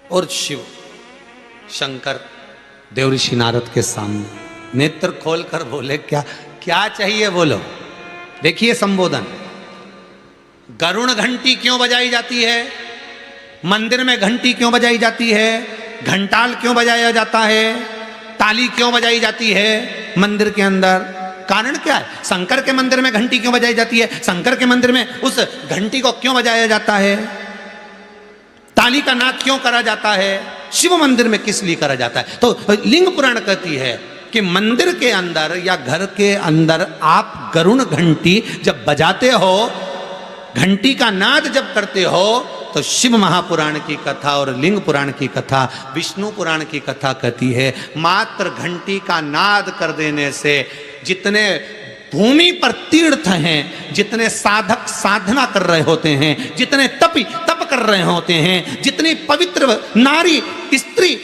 और शिव शंकर देव ऋषि नारद के सामने नेत्र खोलकर बोले, क्या क्या चाहिए बोलो। देखिए संबोधन, गरुण घंटी क्यों बजाई जाती है, मंदिर में घंटी क्यों बजाई जाती है, घंटाल क्यों बजाया जाता है, ताली क्यों बजाई जाती है मंदिर के अंदर, कारण क्या है। शंकर के मंदिर में घंटी क्यों बजाई जाती है, शंकर के मंदिर में उस घंटी को क्यों बजाया जाता है, ताली का नाद क्यों करा जाता है, शिव मंदिर में किस लिए करा जाता है। तो लिंग पुराण कहती है कि मंदिर के अंदर या घर के अंदर आप गरुण घंटी जब बजाते हो, घंटी का नाद जब करते हो, तो शिव महापुराण की कथा और लिंग पुराण की कथा, विष्णु पुराण की कथा कहती है, मात्र घंटी का नाद कर देने से जितने भूमि पर तीर्थ हैं, जितने साधक साधना कर रहे होते हैं, जितने तप कर रहे होते हैं, जितनी पवित्र नारी स्त्री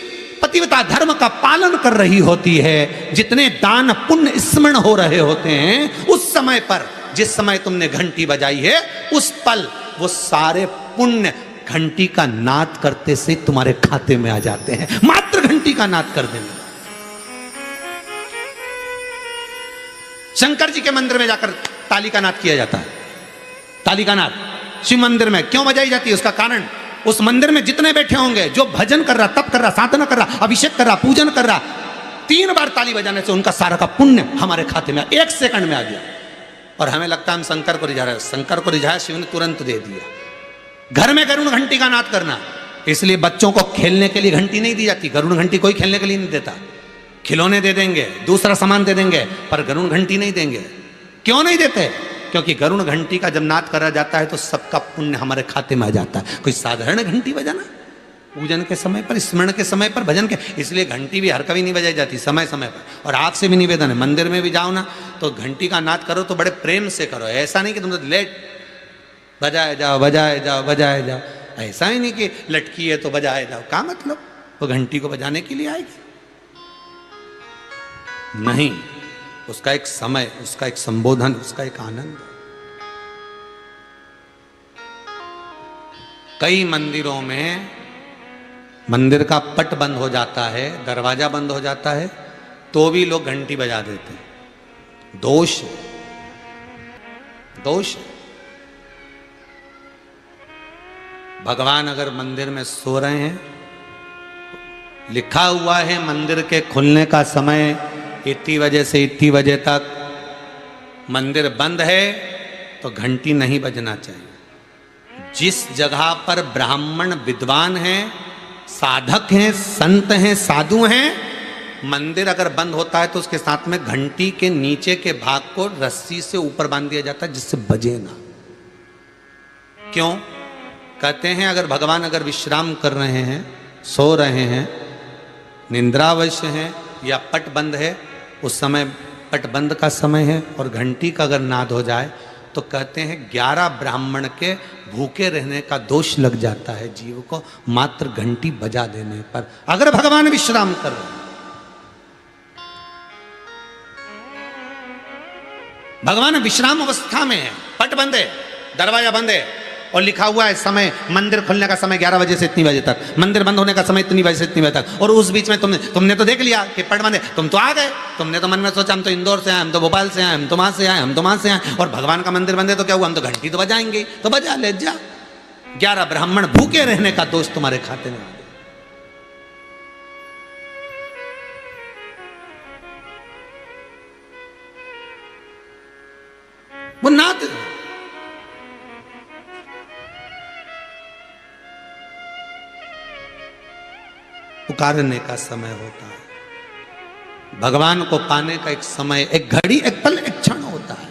पतिव्रता धर्म का पालन कर रही होती है, जितने दान पुण्य स्मरण हो रहे होते हैं, उस समय पर जिस समय तुमने घंटी बजाई है, उस पल वो सारे पुण्य घंटी का नाद करते से तुम्हारे खाते में आ जाते हैं, मात्र घंटी का नाद कर देना। शंकर जी के मंदिर में जाकर ताली का नाद किया जाता है। ताली का नाद शिव मंदिर में क्यों बजाई जाती है, उसका कारण, उस मंदिर में जितने बैठे होंगे, जो भजन कर रहा, तप कर रहा, साधना कर रहा, अभिषेक कर रहा, पूजन कर रहा, 3 बार ताली बजाने से उनका सारा का पुण्य हमारे खाते में 1 सेकंड में आ गया। और हमें लगता है हम शंकर को रिझा रहे हैं, शंकर को रिझाया, शिव ने तुरंत दे दिया। घर में गरुण घंटी का नाद करना, इसलिए बच्चों को खेलने के लिए घंटी नहीं दी जाती। गरुण घंटी कोई खेलने के लिए नहीं देता, खिलौने दे देंगे, दूसरा सामान दे देंगे, पर गरुण घंटी नहीं देंगे। क्यों नहीं देते, क्योंकि गरुण घंटी का जब नाद करा जाता है तो सबका पुण्य हमारे खाते में आ जाता है। कोई साधारण घंटी बजाना, पूजन के समय पर, स्मरण के समय पर, भजन के, इसलिए घंटी भी हर कभी नहीं बजाई जाती, समय समय पर। और आपसे भी निवेदन है, मंदिर में भी जाओ ना तो घंटी का नाद करो तो बड़े प्रेम से करो, ऐसा नहीं कि तुम तो लेट बजाए जाओ बजाए जाओ बजाए जाओ, ऐसा ही नहीं कि लटकी है तो बजाए जाओ। क्या मतलब, वो घंटी को बजाने के लिए आएगी? नहीं, उसका एक समय, उसका एक संबोधन, उसका एक आनंद। कई मंदिरों में मंदिर का पट बंद हो जाता है, दरवाजा बंद हो जाता है, तो भी लोग घंटी बजा देते हैं। दोष, दोष। भगवान अगर मंदिर में सो रहे हैं, लिखा हुआ है मंदिर के खुलने का समय इतनी बजे से इतनी बजे तक, मंदिर बंद है तो घंटी नहीं बजना चाहिए। जिस जगह पर ब्राह्मण विद्वान हैं, साधक हैं, संत हैं, साधु हैं, मंदिर अगर बंद होता है तो उसके साथ में घंटी के नीचे के भाग को रस्सी से ऊपर बांध दिया जाता है जिससे बजे ना। क्यों? कहते हैं अगर भगवान अगर विश्राम कर रहे हैं, सो रहे हैं, निंद्रावश हैं या पट बंद है, उस समय पट बंद का समय है और घंटी का अगर नाद हो जाए तो कहते हैं 11 ब्राह्मण के भूखे रहने का दोष लग जाता है जीव को, मात्र घंटी बजा देने पर, अगर भगवान विश्राम कर रहे हैं। भगवान विश्राम अवस्था में है, पट बंद है, दरवाजा बंद है और लिखा हुआ है समय, मंदिर खुलने का समय 11 बजे से इतनी बजे तक, मंदिर बंद होने का समय इतनी बजे से इतनी बजे तक, और उस बीच में तुमने तो देख लिया कि पट बंद है, तुम तो आ गए, तुमने तो मन में सोचा हम तो इंदौर से आए, हम तो भोपाल से आए, हम तो वहां से आए, हम तो वहां से आए, और भगवान का मंदिर बंद है तो क्या हुआ, हम तो घंटी तो बजाएंगे, तो बजा ले जा। 11 ब्राह्मण भूखे रहने का दोष तुम्हारे खाते में आ गया। वो नाद पुकारने का समय होता है, भगवान को पाने का एक समय, एक घड़ी, एक पल, एक क्षण होता है।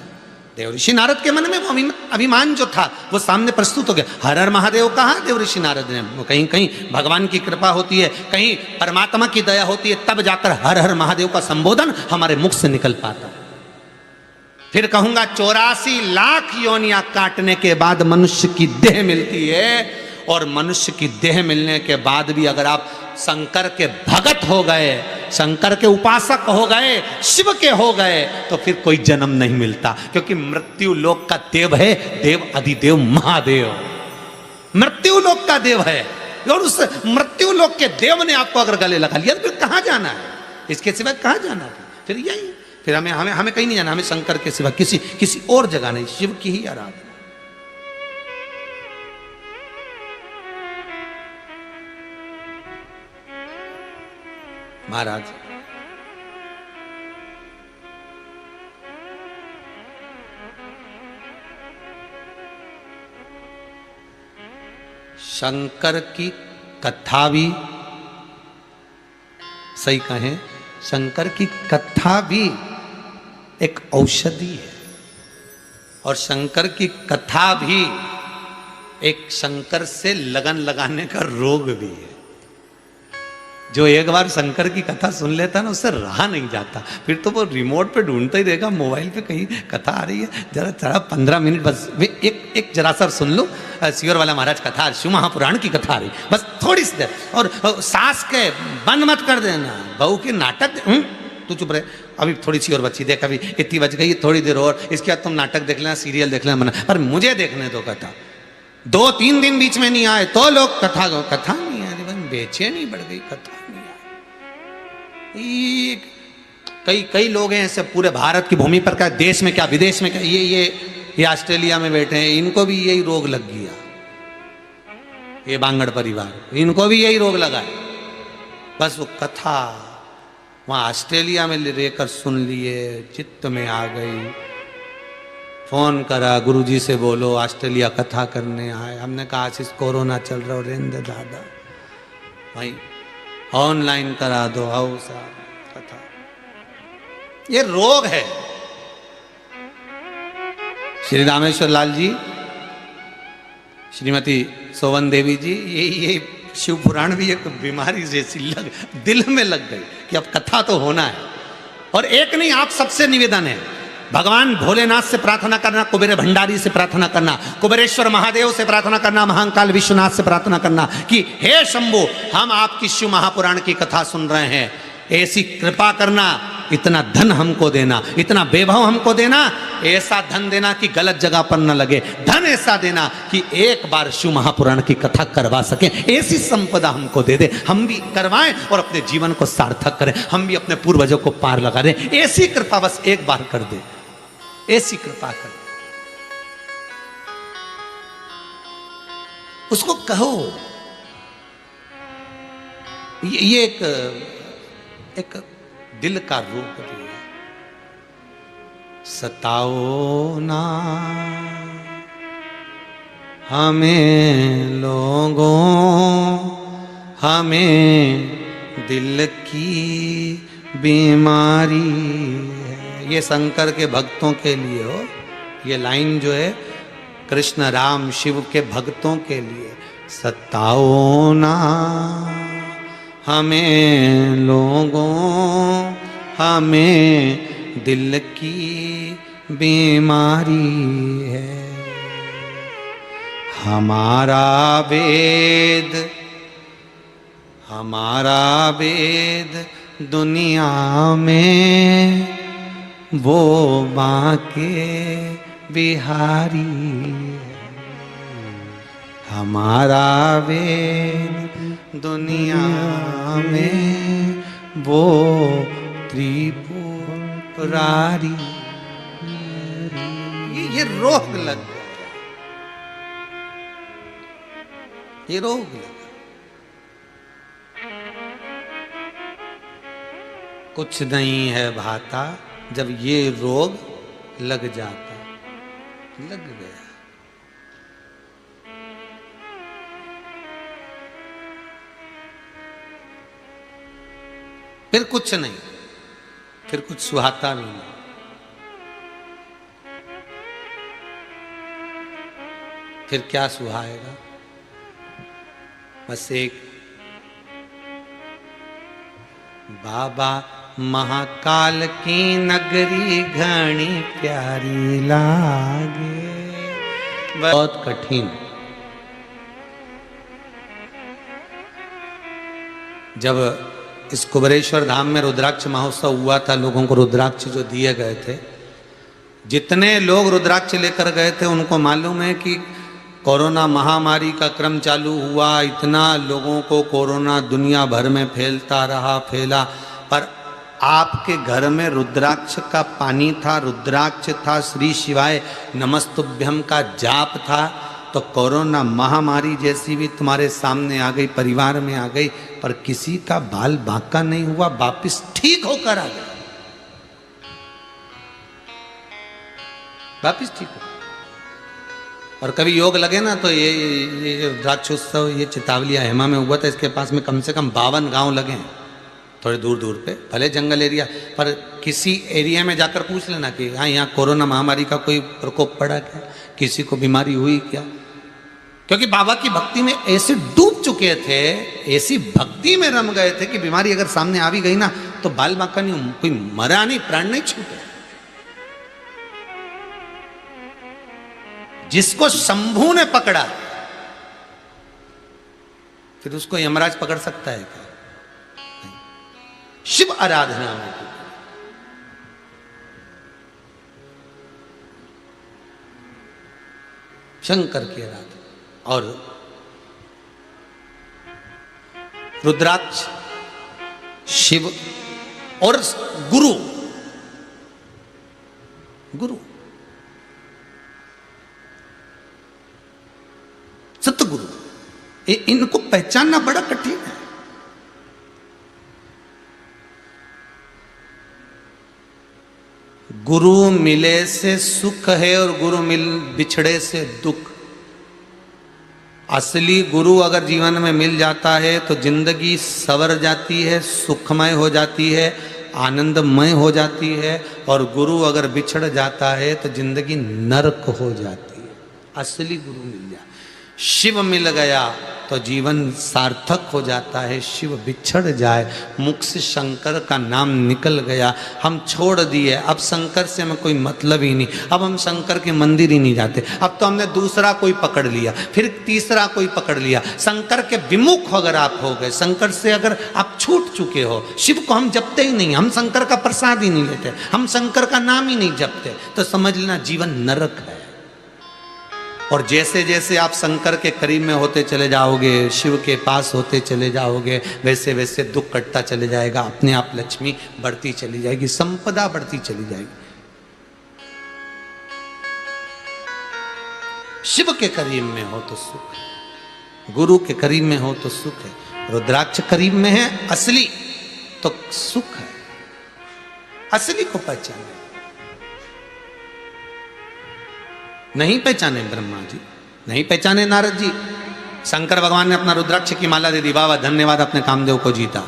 देव ऋषि नारद के मन में वो अभिमान जो था वो सामने प्रस्तुत हो गया। हर हर महादेव कहा देव ऋषि नारद ने, कहीं कहीं भगवान की कृपा होती है, कहीं परमात्मा की दया होती है, तब जाकर हर हर महादेव का संबोधन हमारे मुख से निकल पाता है। फिर कहूंगा 84 लाख योनियां काटने के बाद मनुष्य की देह मिलती है, और मनुष्य की देह मिलने के बाद भी अगर आप शंकर के भगत हो गए, शंकर के उपासक हो गए, शिव के हो गए, तो फिर कोई जन्म नहीं मिलता, क्योंकि मृत्यु लोक का देव है देव अधिदेव महादेव, मृत्यु लोक का देव है। और उस मृत्यु लोक के देव ने आपको अगर गले लगा लिया तो फिर कहां जाना है? इसके सिवा कहां जाना है? फिर यही, फिर हमें हमें हमें कहीं नहीं जाना, हमें शंकर के सिवा किसी और जगह नहीं, शिव की ही आराधना। महाराज शंकर की कथा भी, सही कहें, शंकर की कथा भी एक औषधि है, और शंकर की कथा भी एक शंकर से लगन लगाने का रोग भी है। जो एक बार शंकर की कथा सुन लेता ना, उससे रहा नहीं जाता, फिर तो वो रिमोट पे ढूंढता ही रहेगा, मोबाइल पे कहीं कथा आ रही है, जरा 15 मिनट बस एक जरा सा सुन लो, सियोर वाला महाराज कथा, शिव महापुराण की कथा आ रही, बस थोड़ी सी देर, और सास के बंद मत कर देना, बहू के नाटक, तू चुप रहे, अभी थोड़ी सी और बच्ची देख, अभी इतनी बच गई, थोड़ी देर और, इसके बाद तुम नाटक देख लेना, सीरियल देख लेना, मना, पर मुझे देखने दो कथा। 2-3 दिन बीच में नहीं आए तो लोग कथा नहीं आ रही, बेचैनी बढ़ गई, कथा नहीं आई। कई लोग हैं ऐसे पूरे भारत की भूमि पर, क्या देश में क्या विदेश में क्या, ये ऑस्ट्रेलिया में बैठे हैं, इनको भी यही रोग लग गया, ये बांगड़ परिवार, इनको भी यही रोग लगा है, बस वो कथा वहां ऑस्ट्रेलिया में लेकर सुन लिए, चित्त में आ गई, फोन करा, गुरुजी से बोलो ऑस्ट्रेलिया कथा करने आए, हमने कहा आशीष कोरोना चल रहा, रेंद्र दादा भाई ऑनलाइन करा दो, आओ साहब कथा, ये रोग है। श्री रामेश्वर लाल जी, श्रीमती सोवन देवी जी, ये शिव पुराण भी एक बीमारी जैसी दिल में लग गई कि अब कथा तो होना है। और एक नहीं, आप सबसे निवेदन है, भगवान भोलेनाथ से प्रार्थना करना, कुबेर भंडारी से प्रार्थना करना, कुबेरेश्वर महादेव से प्रार्थना करना, महाकाल विश्वनाथ से प्रार्थना करना कि हे शंभो, हम आपकी शिव महापुराण की कथा सुन रहे हैं, ऐसी कृपा करना, इतना धन हमको देना, इतना वैभव हमको देना, ऐसा धन देना कि गलत जगह पर न लगे, धन ऐसा देना कि एक बार शिव महापुराण की कथा करवा सके, ऐसी संपदा हमको दे दे, हम भी करवाएं और अपने जीवन को सार्थक करें, हम भी अपने पूर्वजों को पार लगा दें, ऐसी कृपा बस एक बार कर दे, ऐसी कृपा कर, उसको कहो। ये एक दिल का रूप भी है, सताओ ना हमें लोगों, हमें दिल की बीमारी है। ये शंकर के भक्तों के लिए हो, ये लाइन जो है कृष्ण राम शिव के भक्तों के लिए, सताओ ना हमें लोगों, हमें दिल की बीमारी है, हमारा वेद दुनिया में वो बांके बिहारी है, हमारा वेद दुनिया में वो त्रिपुरारी। ये रोग लग गया, ये रोग लगा, कुछ नहीं है भाता, जब ये रोग लग जाता, लग गया। फिर कुछ नहीं, फिर कुछ सुहाता भी नहीं, फिर क्या सुहाएगा? बस एक बाबा महाकाल की नगरी घनी प्यारी लागे, बहुत कठिन। जब इस कुबेरेश्वर धाम में रुद्राक्ष महोत्सव हुआ था, लोगों को रुद्राक्ष जो दिए गए थे, जितने लोग रुद्राक्ष लेकर गए थे उनको मालूम है कि कोरोना महामारी का क्रम चालू हुआ, इतना लोगों को कोरोना दुनिया भर में फैलता रहा, फैला, पर आपके घर में रुद्राक्ष का पानी था, रुद्राक्ष था, श्री शिवाय नमस्तुभ्यम का जाप था, तो कोरोना महामारी जैसी भी तुम्हारे सामने आ गई, परिवार में आ गई, पर किसी का बाल बांका नहीं हुआ, वापिस ठीक होकर आ गया, वापिस ठीक हो। और कभी योग लगे ना तो ये रुद्राक्षोत्सव ये चितावलिया हेमा में हुआ था, इसके पास में कम से कम 52 गांव लगे हैं, थोड़े दूर दूर पे, भले जंगल एरिया, पर किसी एरिया में जाकर पूछ लेना कि हाँ यहाँ कोरोना महामारी का कोई प्रकोप पड़ा क्या, किसी को बीमारी हुई क्या, क्योंकि बाबा की भक्ति में ऐसे डूब चुके थे, ऐसी भक्ति में रम गए थे कि बीमारी अगर सामने आ भी गई ना तो बाल बांका नहीं, कोई मरा नहीं, प्राण नहीं छूटे। जिसको शंभू ने पकड़ा फिर उसको यमराज पकड़ सकता है क्या? शिव आराधना में शंकर की आराधना और रुद्राक्ष, शिव और गुरु, गुरु सतगुरु, इनको पहचानना बड़ा कठिन है। गुरु मिले से सुख है और गुरु बिछड़े से दुख। असली गुरु अगर जीवन में मिल जाता है तो जिंदगी संवर जाती है, सुखमय हो जाती है, आनंदमय हो जाती है, और गुरु अगर बिछड़ जाता है तो जिंदगी नरक हो जाती है। असली गुरु मिल जाए, शिव मिल गया तो जीवन सार्थक हो जाता है। शिव बिछड़ जाए, मुख से शंकर का नाम निकल गया, हम छोड़ दिए, अब शंकर से हमें कोई मतलब ही नहीं, अब हम शंकर के मंदिर ही नहीं जाते, अब तो हमने दूसरा कोई पकड़ लिया, फिर तीसरा कोई पकड़ लिया। शंकर के विमुख अगर आप हो गए, शंकर से अगर आप छूट चुके हो, शिव को हम जपते ही नहीं, हम शंकर का प्रसाद ही नहीं लेते, हम शंकर का नाम ही नहीं जपते, तो समझ लेना जीवन नरक है। और जैसे जैसे आप शंकर के करीब में होते चले जाओगे, शिव के पास होते चले जाओगे, वैसे वैसे दुख कटता चले जाएगा, अपने आप लक्ष्मी बढ़ती चली जाएगी, संपदा बढ़ती चली जाएगी। शिव के करीब में हो तो सुख है, गुरु के करीब में हो तो सुख है, रुद्राक्ष करीब में है असली तो सुख है। असली को पहचाने, नहीं पहचाने ब्रह्मा जी, नहीं पहचाने नारद जी, शंकर भगवान ने अपना रुद्राक्ष की माला दे दी, बाबा धन्यवाद, अपने कामदेव को जीता।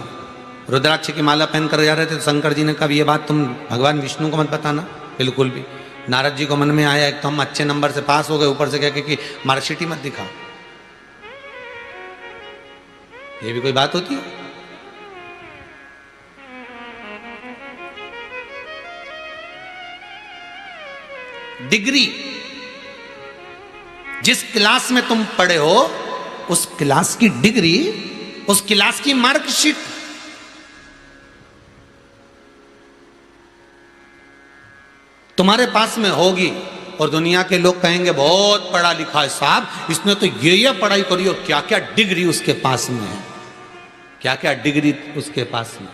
रुद्राक्ष की माला पहन कर जा रहे थे तो शंकर जी ने कहा ये बात तुम भगवान विष्णु को मत बताना, बिल्कुल भी। नारद जी को मन में आया एक तो हम अच्छे नंबर से पास हो गए, ऊपर से क्या कि मार्कशीट ही मत दिखाओ, ये भी कोई बात होती है? डिग्री, जिस क्लास में तुम पढ़े हो उस क्लास की डिग्री, उस क्लास की मार्कशीट, तुम्हारे पास में होगी, और दुनिया के लोग कहेंगे बहुत पढ़ा लिखा है साहब, इसने तो ये पढ़ाई करी, और क्या क्या डिग्री उसके पास में है, क्या क्या डिग्री उसके पास में।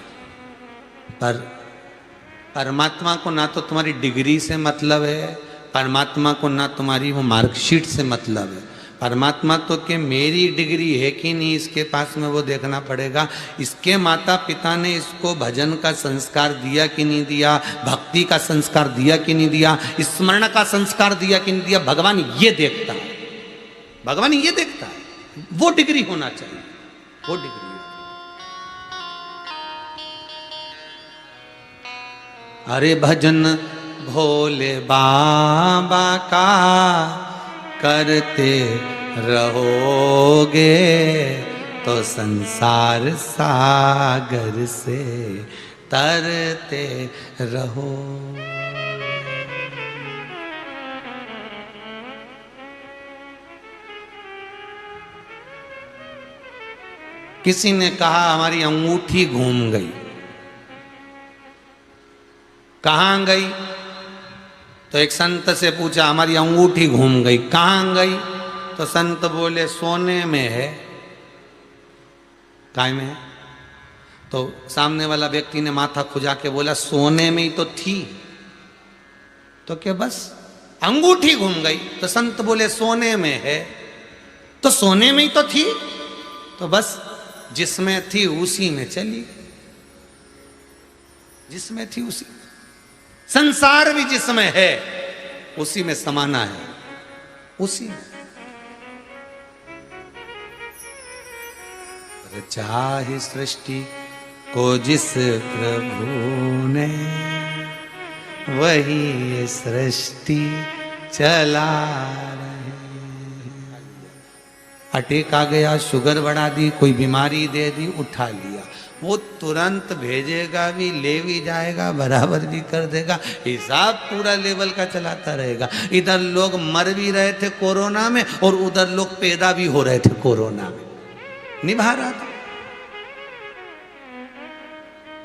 पर परमात्मा को ना तो तुम्हारी डिग्री से मतलब है, परमात्मा को ना तुम्हारी वो मार्कशीट से मतलब है। परमात्मा तो कि मेरी डिग्री है कि नहीं इसके पास में वो देखना पड़ेगा, इसके माता पिता ने इसको भजन का संस्कार दिया कि नहीं दिया, भक्ति का संस्कार दिया कि नहीं दिया, स्मरण का संस्कार दिया कि नहीं दिया, भगवान ये देखता है, भगवान ये देखता है। वो डिग्री होना चाहिए, वो डिग्री। अरे भजन भोले बाबा का करते रहोगे तो संसार सागर से तरते रहो। किसी ने कहा हमारी अंगूठी घूम गई, कहाँ गई? तो एक संत से पूछा हमारी अंगूठी घूम गई, कहाँ गई? तो संत बोले सोने में है। काय में है? तो सामने वाला व्यक्ति ने माथा खुजा के बोला सोने में ही तो थी। तो क्या बस अंगूठी घूम गई? तो संत बोले सोने में है। तो सोने में ही तो थी। तो बस जिसमें थी उसी में चली, जिसमें थी उसी। संसार भी जिसमें है उसी में समाना है, उसी में। चाहे सृष्टि को जिस प्रभु ने वही ये सृष्टि चला रहे। अटैक आ गया, शुगर बढ़ा दी, कोई बीमारी दे दी, उठा लिया, वो तुरंत भेजेगा भी, ले भी जाएगा, बराबर भी कर देगा, हिसाब पूरा लेवल का चलाता रहेगा। इधर लोग मर भी रहे थे कोरोना में और उधर लोग पैदा भी हो रहे थे कोरोना में, निभा रहा था।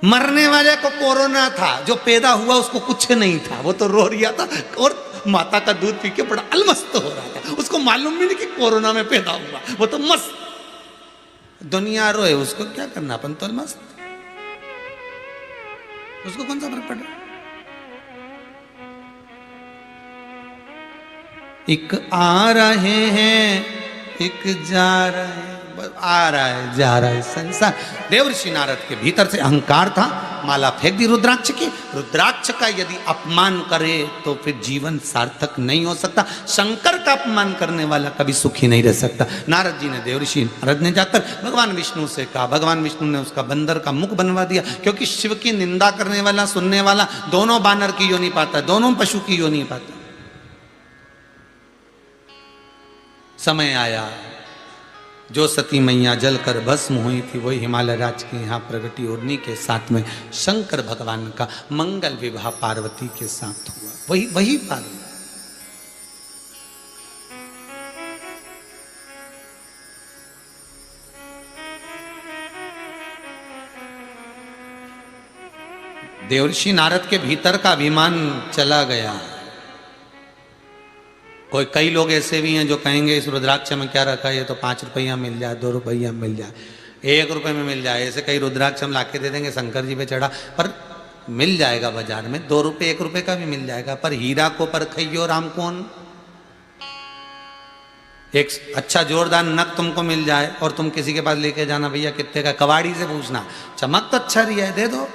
मरने वाले को कोरोना था, जो पैदा हुआ उसको कुछ नहीं था, वो तो रो रिया था और माता का दूध पी के बड़ा अलमस्त हो रहा था। उसको मालूम भी नहीं कि कोरोना में पैदा हुआ, वो तो मस्त। दुनिया रोए, उसको क्या करना, अपन तो मस्त, उसको कौन सा फर्क पड़ रहा। एक आ रहे हैं, एक जा रहे हैं, आ रहा है जा रहा है संसार। देवर्षि नारद के भीतर से अहंकार था, माला फेंक दी रुद्राक्ष की। रुद्राक्ष का यदि अपमान करे तो फिर जीवन सार्थक नहीं हो सकता। शंकर का अपमान करने वाला कभी सुखी नहीं रह सकता। नारद जी ने, देवर्षि नारद ने जाकर भगवान विष्णु से कहा। भगवान विष्णु ने उसका बंदर का मुख बनवा दिया, क्योंकि शिव की निंदा करने वाला, सुनने वाला दोनों बानर की योनि पाता, दोनों पशु की योनि पाता। समय आया, जो सती मैया जलकर भस्म हुई थी वही हिमालय राज के यहाँ प्रगति, उड़नी के साथ में शंकर भगवान का मंगल विवाह पार्वती के साथ हुआ। वही पार्वती। देवर्षि नारद के भीतर का अभिमान चला गया। कई लोग ऐसे भी हैं जो कहेंगे इस रुद्राक्ष में क्या रखा है, ये तो 5 रुपया मिल जाए, 2 रुपया मिल जाए, 1 रुपये में मिल जाए। ऐसे कई रुद्राक्ष हम लाके दे देंगे, शंकर जी पे चढ़ा, पर मिल जाएगा बाजार में, 2 रुपये 1 रुपये का भी मिल जाएगा। पर हीरा को परखइयो राम कौन। एक अच्छा जोरदार नग तुमको मिल जाए और तुम किसी के पास लेके जाना, भैया कितने का, कबाड़ी से पूछना, चमक तो अच्छा रही है, दे दो,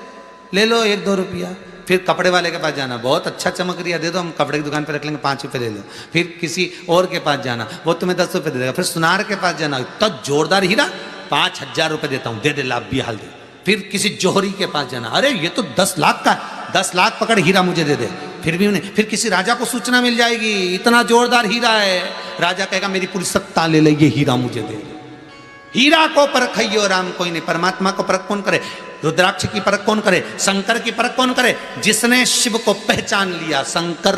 ले लो 1-2 रुपया। फिर कपड़े वाले के पास जाना, बहुत अच्छा चमक रही है, दे दो, हम कपड़े की दुकान पे रख लेंगे, 5 रुपये ले लो। फिर किसी और के पास जाना, वो तुम्हें 10 रुपये दे देगा। फिर सुनार के पास जाना, इतना जोरदार हीरा 5000 रुपये देता हूँ, दे दे, लाभ भी हाल दे। फिर किसी जौहरी के पास जाना, अरे ये तो 10 लाख का, 10 लाख पकड़, हीरा मुझे दे दे, फिर भी उन्हें। फिर किसी राजा को सूचना मिल जाएगी, इतना जोरदार हीरा है, राजा कहेगा मेरी पूरी सत्ता ले ले, ये हीरा मुझे दे। हीरा को परखइयो राम कोई नहीं। परमात्मा को परख कौन करे? रुद्राक्ष की परख कौन करे? शंकर की परख कौन करे? जिसने शिव को पहचान लिया, शंकर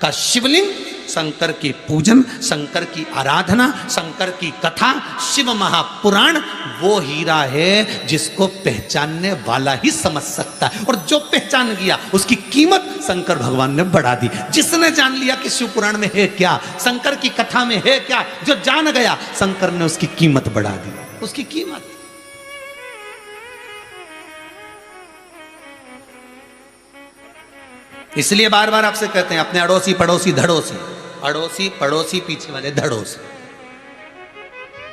का शिवलिंग, शंकर की पूजन, शंकर की आराधना, शंकर की कथा, शिव महापुराण, वो हीरा है जिसको पहचानने वाला ही समझ सकता है। और जो पहचान गया उसकी कीमत शंकर भगवान ने बढ़ा दी। जिसने जान लिया कि शिव पुराण में है क्या, शंकर की कथा में है क्या, जो जान गया, शंकर ने उसकी कीमत बढ़ा दी, उसकी कीमत। इसलिए बार बार आपसे कहते हैं अपने अड़ोसी पड़ोसी धड़ोसी, अड़ोसी पड़ोसी पीछे वाले धड़ोसी,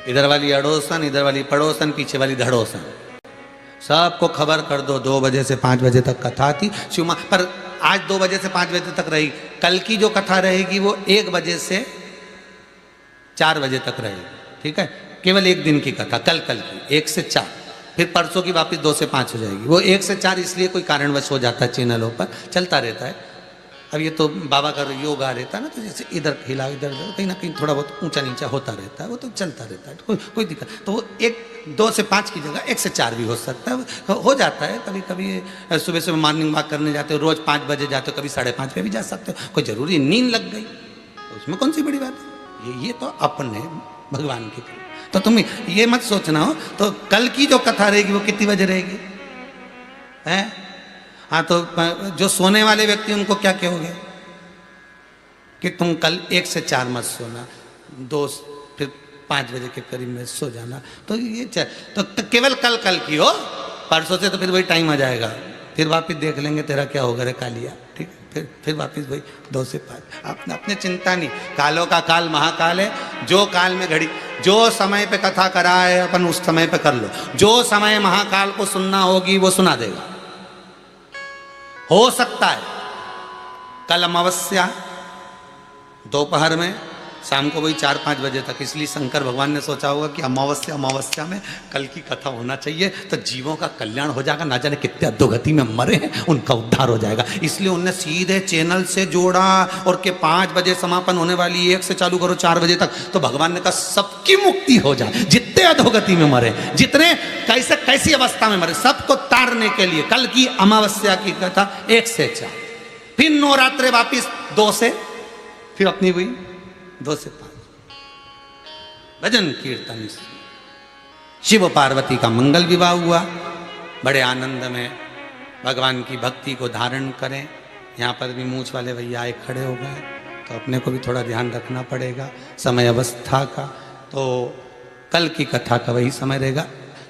इधर वाली अड़ोसन, इधर वाली पड़ोसन, पीछे वाली धड़ोसन, सबको खबर कर दो। 2 बजे से 5 बजे तक कथा थी शिव, पर आज 2 बजे से 5 बजे तक रही। कल की जो कथा रहेगी वो 1 बजे से 4 बजे तक रहेगी, ठीक है? केवल 1 दिन की कथा, कल की 1 से 4, फिर परसों की वापस 2 से 5 हो जाएगी। वो 1 से 4 इसलिए कोई कारणवश हो जाता है, चैनलों पर चलता रहता है। अब ये तो बाबा का योगा रहता है ना, तो जैसे इधर हिला, इधर कहीं ना कहीं थोड़ा बहुत ऊंचा नीचा होता रहता है, वो तो चलता रहता है, कोई दिक्कत। तो वो 2 से 5 की जगह 1 से 4 भी हो सकता है, हो जाता है। कभी कभी सुबह सुबह मॉर्निंग वॉक करने जाते हो, रोज़ 5 बजे जाते हो, कभी 5:30 पे भी जा सकते हो, कोई ज़रूरी नींद लग गई उसमें कौन सी बड़ी बात है। ये तो अपने भगवान की, तो तुम ये मत सोचना हो। तो कल की जो कथा रहेगी वो कितनी बजे रहेगी, हैं? हाँ, तो जो सोने वाले व्यक्ति उनको क्या कहोगे कि तुम कल 1 से 4 मत सोना, 2, 5 बजे के करीब में सो जाना। तो ये तो केवल कल कल की हो, परसों से तो फिर वही टाइम आ जाएगा, फिर वापस देख लेंगे तेरा क्या होगा रे कालिया, ठीक है, फिर वापस वही 2 से 5। अपने चिंता नहीं, कालों का काल महाकाल है, जो काल में घड़ी, जो समय पे कथा करा है अपन उस समय पे कर लो, जो समय महाकाल को सुनना होगी वो सुना देगा। हो सकता है कल अमावस्या दोपहर में, शाम को वही 4-5 बजे तक, इसलिए शंकर भगवान ने सोचा होगा कि अमावस्या में कल की कथा होना चाहिए, तो जीवों का कल्याण हो जाएगा, ना जाने कितने अधोगति में मरे हैं उनका उद्धार हो जाएगा। इसलिए उनने सीधे चैनल से जोड़ा और के 5 बजे समापन होने वाली, 1 से चालू करो 4 बजे तक। तो भगवान ने कहा सबकी मुक्ति हो जाए, जितने अधोगति में मरे, जितने कैसी अवस्था में मरे, सबको तारने के लिए कल की अमावस्या की कथा 1 से 4, फिर नवरात्रे वापिस 2 से, फिर अपनी हुई 2 से 5 भजन कीर्तन। शिव पार्वती का मंगल विवाह हुआ, बड़े आनंद में भगवान की भक्ति को धारण करें। यहाँ पर भी मूंछ वाले भैया आए खड़े हो गए, तो अपने को भी थोड़ा ध्यान रखना पड़ेगा समय अवस्था का। तो कल की कथा का वही समय रहेगा।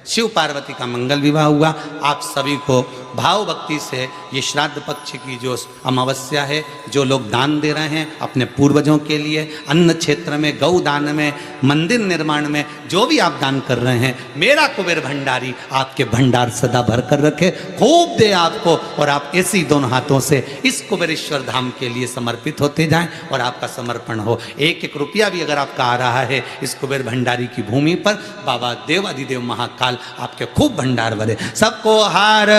शिव पार्वती का मंगल विवाह हुआ। आप सभी को भाव भक्ति से ये श्राद्ध पक्ष की जो अमावस्या है, जो लोग दान दे रहे हैं अपने पूर्वजों के लिए, अन्न क्षेत्र में, गौ दान में, मंदिर निर्माण में, जो भी आप दान कर रहे हैं, मेरा कुबेर भंडारी आपके भंडार सदा भर कर रखे, खूब दे आपको, और आप ऐसी दोनों हाथों से इस कुबेरेश्वर धाम के लिए समर्पित होते जाएं और आपका समर्पण हो। 1-1 रुपया भी अगर आपका आ रहा है इस कुबेर भंडारी की भूमि पर, बाबा देव अधिदेव महाकाल आपके खूब भंडार भरे। सबको हर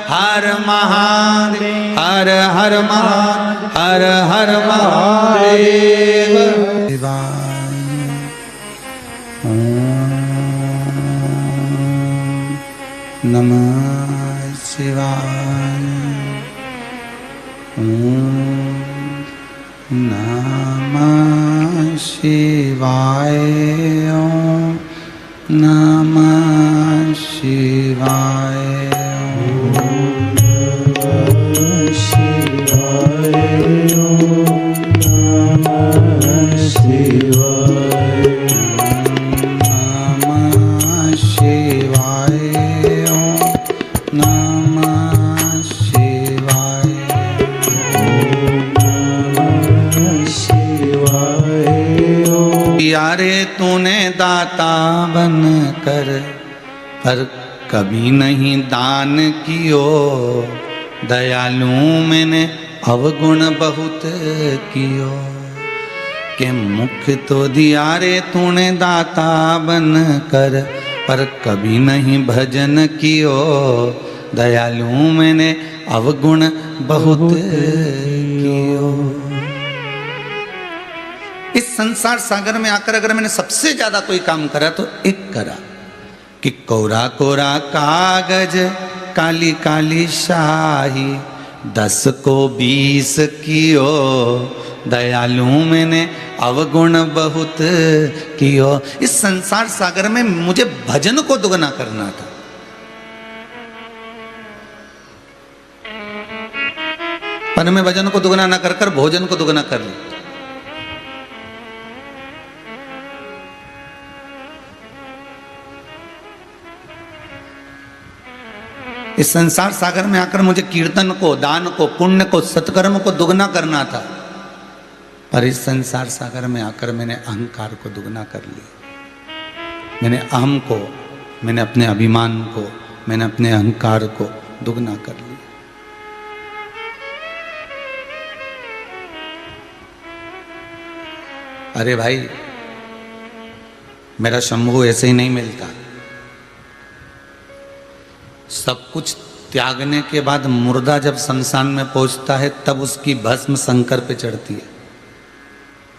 हर महादेव, हर हर महादेव, हर हर महादेव। नमः शिवाय, नमः शिवाय, नमः शिवाय, यारे तूने दाता बन कर पर कभी नहीं दान कियो, दयालु मैंने अवगुण बहुत कियो। के मुख तो दिया रे तूने दाता बन कर पर कभी नहीं भजन कियो, दयालु मैंने अवगुण बहुत कियो। इस संसार सागर में आकर अगर मैंने सबसे ज्यादा कोई काम करा तो एक करा कि कोरा कोरा कागज काली काली शाही, 10 को 20 कियो, दयालु मैंने अवगुण बहुत कियो। इस संसार सागर में मुझे भजन को दुगना करना था। पर मैं भजन को दुगना ना कर भोजन को दुगना कर ली। इस संसार सागर में आकर मुझे कीर्तन को, दान को, पुण्य को, सत्कर्म को दुगना करना था, पर इस संसार सागर में आकर मैंने अहंकार को दुगना कर लिया। मैंने अहम को, मैंने अपने अभिमान को, मैंने अपने अहंकार को दुगना कर लिया। अरे भाई, मेरा शंभू ऐसे ही नहीं मिलता। सब कुछ त्यागने के बाद मुर्दा जब शमशान में पहुंचता है तब उसकी भस्म शंकर पे चढ़ती है।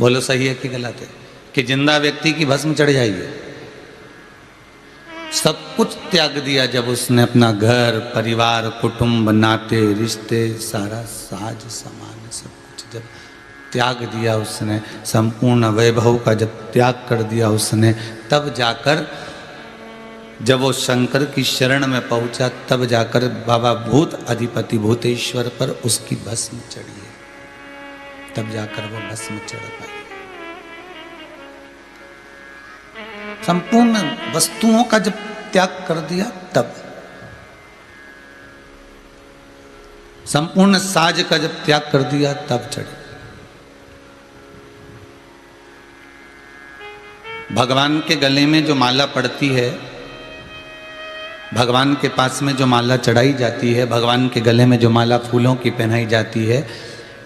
बोलो सही है कि गलत है? कि जिंदा व्यक्ति की भस्म चढ़ जाएगी। सब कुछ त्याग दिया जब उसने, अपना घर, परिवार, कुटुंब, नाते, रिश्ते, सारा साज सामान सब कुछ जब त्याग दिया उसने, संपूर्ण वैभव का जब त्याग कर दिया उसने, तब जाकर जब वो शंकर की शरण में पहुंचा, तब जाकर बाबा भूत अधिपति भूतेश्वर पर उसकी भस्म चढ़ी है। तब जाकर वो भस्म चढ़ पाई। संपूर्ण वस्तुओं का जब त्याग कर दिया तब, संपूर्ण साज का जब त्याग कर दिया तब चढ़े। भगवान के गले में जो माला पड़ती है, भगवान के पास में जो माला चढ़ाई जाती है, भगवान के गले में जो माला फूलों की पहनाई जाती है,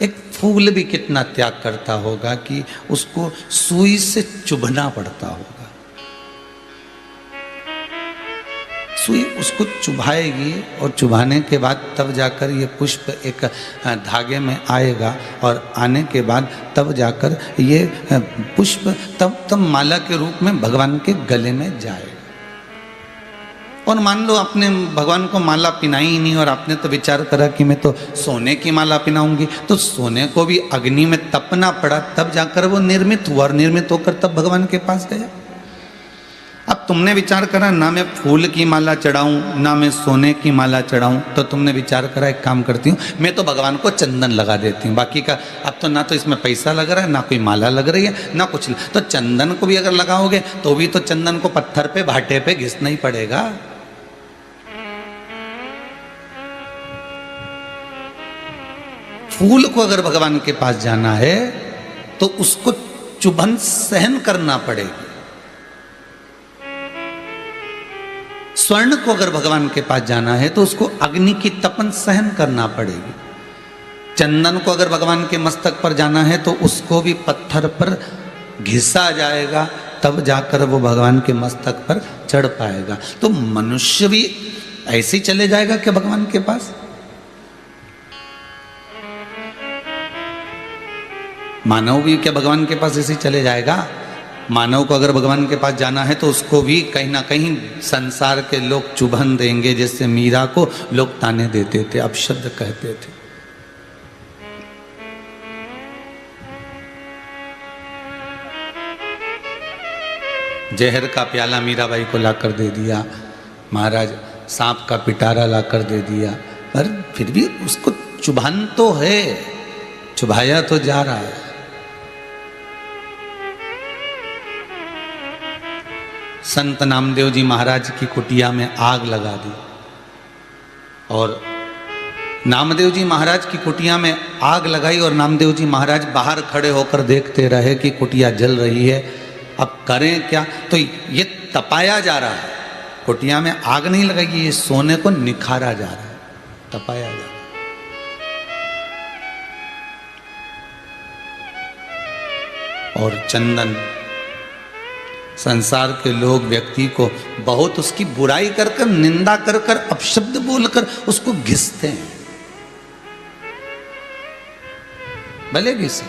एक फूल भी कितना त्याग करता होगा कि उसको सुई से चुभना पड़ता होगा। सुई उसको चुभाएगी और चुभाने के बाद तब जाकर ये पुष्प एक धागे में आएगा और आने के बाद तब जाकर ये पुष्प तब माला के रूप में भगवान के गले में जाएगा। और मान लो आपने भगवान को माला पिनाई ही नहीं और आपने तो विचार करा कि मैं तो सोने की माला पिनाऊंगी, तो सोने को भी अग्नि में तपना पड़ा तब जाकर वो निर्मित हुआ और निर्मित होकर तब भगवान के पास गया। अब तुमने विचार करा ना मैं फूल की माला चढ़ाऊं ना मैं सोने की माला चढ़ाऊं, तो तुमने विचार करा एक काम करती हूँ, मैं तो भगवान को चंदन लगा देती हूँ, बाकी का अब तो ना तो इसमें पैसा लग रहा है ना कोई माला लग रही है ना कुछ। तो चंदन को भी अगर लगाओगे तो भी तो चंदन को पत्थर पे भाटे पे घिसना ही पड़ेगा। फूल को अगर भगवान के पास जाना है तो उसको चुभन सहन करना पड़ेगी। स्वर्ण को अगर भगवान के पास जाना है तो उसको अग्नि की तपन सहन करना पड़ेगी। चंदन को अगर भगवान के मस्तक पर जाना है तो उसको भी पत्थर पर घिसा जाएगा तब जाकर वो भगवान के मस्तक पर चढ़ पाएगा। तो मनुष्य भी ऐसे ही चले जाएगा क्या भगवान के पास? मानव भी क्या भगवान के पास ऐसे ही चले जाएगा? मानव को अगर भगवान के पास जाना है तो उसको भी कहीं ना कहीं संसार के लोग चुभन देंगे, जैसे मीरा को लोग ताने देते थे, अपशब्द कहते थे। जहर का प्याला मीराबाई को लाकर दे दिया, महाराज सांप का पिटारा लाकर दे दिया, पर फिर भी उसको चुभन तो है, चुभाया तो जा रहा है। संत नामदेव जी महाराज की कुटिया में आग लगा दी और नामदेव जी महाराज की कुटिया में आग लगाई और नामदेव जी महाराज बाहर खड़े होकर देखते रहे कि कुटिया जल रही है। अब करें क्या? तो ये तपाया जा रहा है, कुटिया में आग नहीं लगाई, ये सोने को निखारा जा रहा है, तपाया जा रहा है। और चंदन, संसार के लोग व्यक्ति को बहुत उसकी बुराई कर कर, निंदा कर कर, अपशब्द बोलकर उसको घिसते हैं, भले घिसे।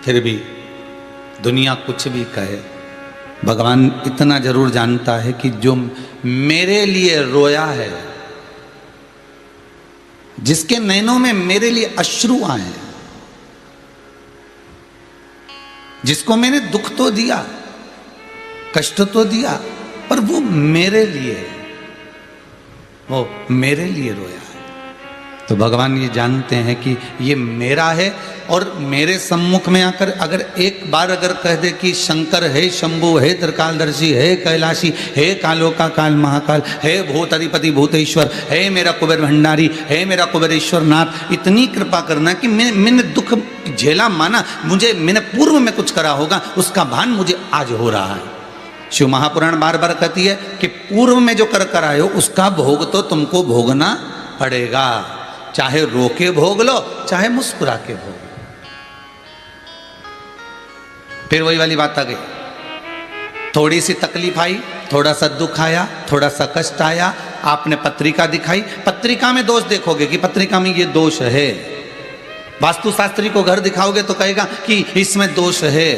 फिर भी दुनिया कुछ भी कहे, भगवान इतना जरूर जानता है कि जो मेरे लिए रोया है, जिसके नैनों में मेरे लिए अश्रु आए, जिसको मैंने दुख तो दिया, कष्ट तो दिया, पर वो मेरे लिए, वो मेरे लिए रोया है। तो भगवान ये जानते हैं कि ये मेरा है और मेरे सम्मुख में आकर अगर एक बार अगर कह दे कि शंकर है, शंभु है, त्रिकालदर्शी है, कैलाशी है, कालो का काल महाकाल है, भूतधिपति भूतेश्वर है, मेरा कुबेर भंडारी है, मेरा कुबेरेश्वर नाथ, इतनी कृपा करना कि मैंने दुख झेला, माना मैंने पूर्व में कुछ करा होगा, उसका भान मुझे आज हो रहा है। शिव महापुराण बार बार कहती है कि पूर्व में जो कर आए हो उसका भोग तो तुमको भोगना पड़ेगा, चाहे रो के भोग लो चाहे मुस्कुरा के भोग लो। फिर वही वाली बात आ गई, थोड़ी सी तकलीफ आई, थोड़ा सा दुख आया, थोड़ा सा कष्ट आया, आपने पत्रिका दिखाई, पत्रिका में दोष देखोगे कि पत्रिका में ये दोष है। वास्तुशास्त्री को घर दिखाओगे तो कहेगा कि इसमें दोष है,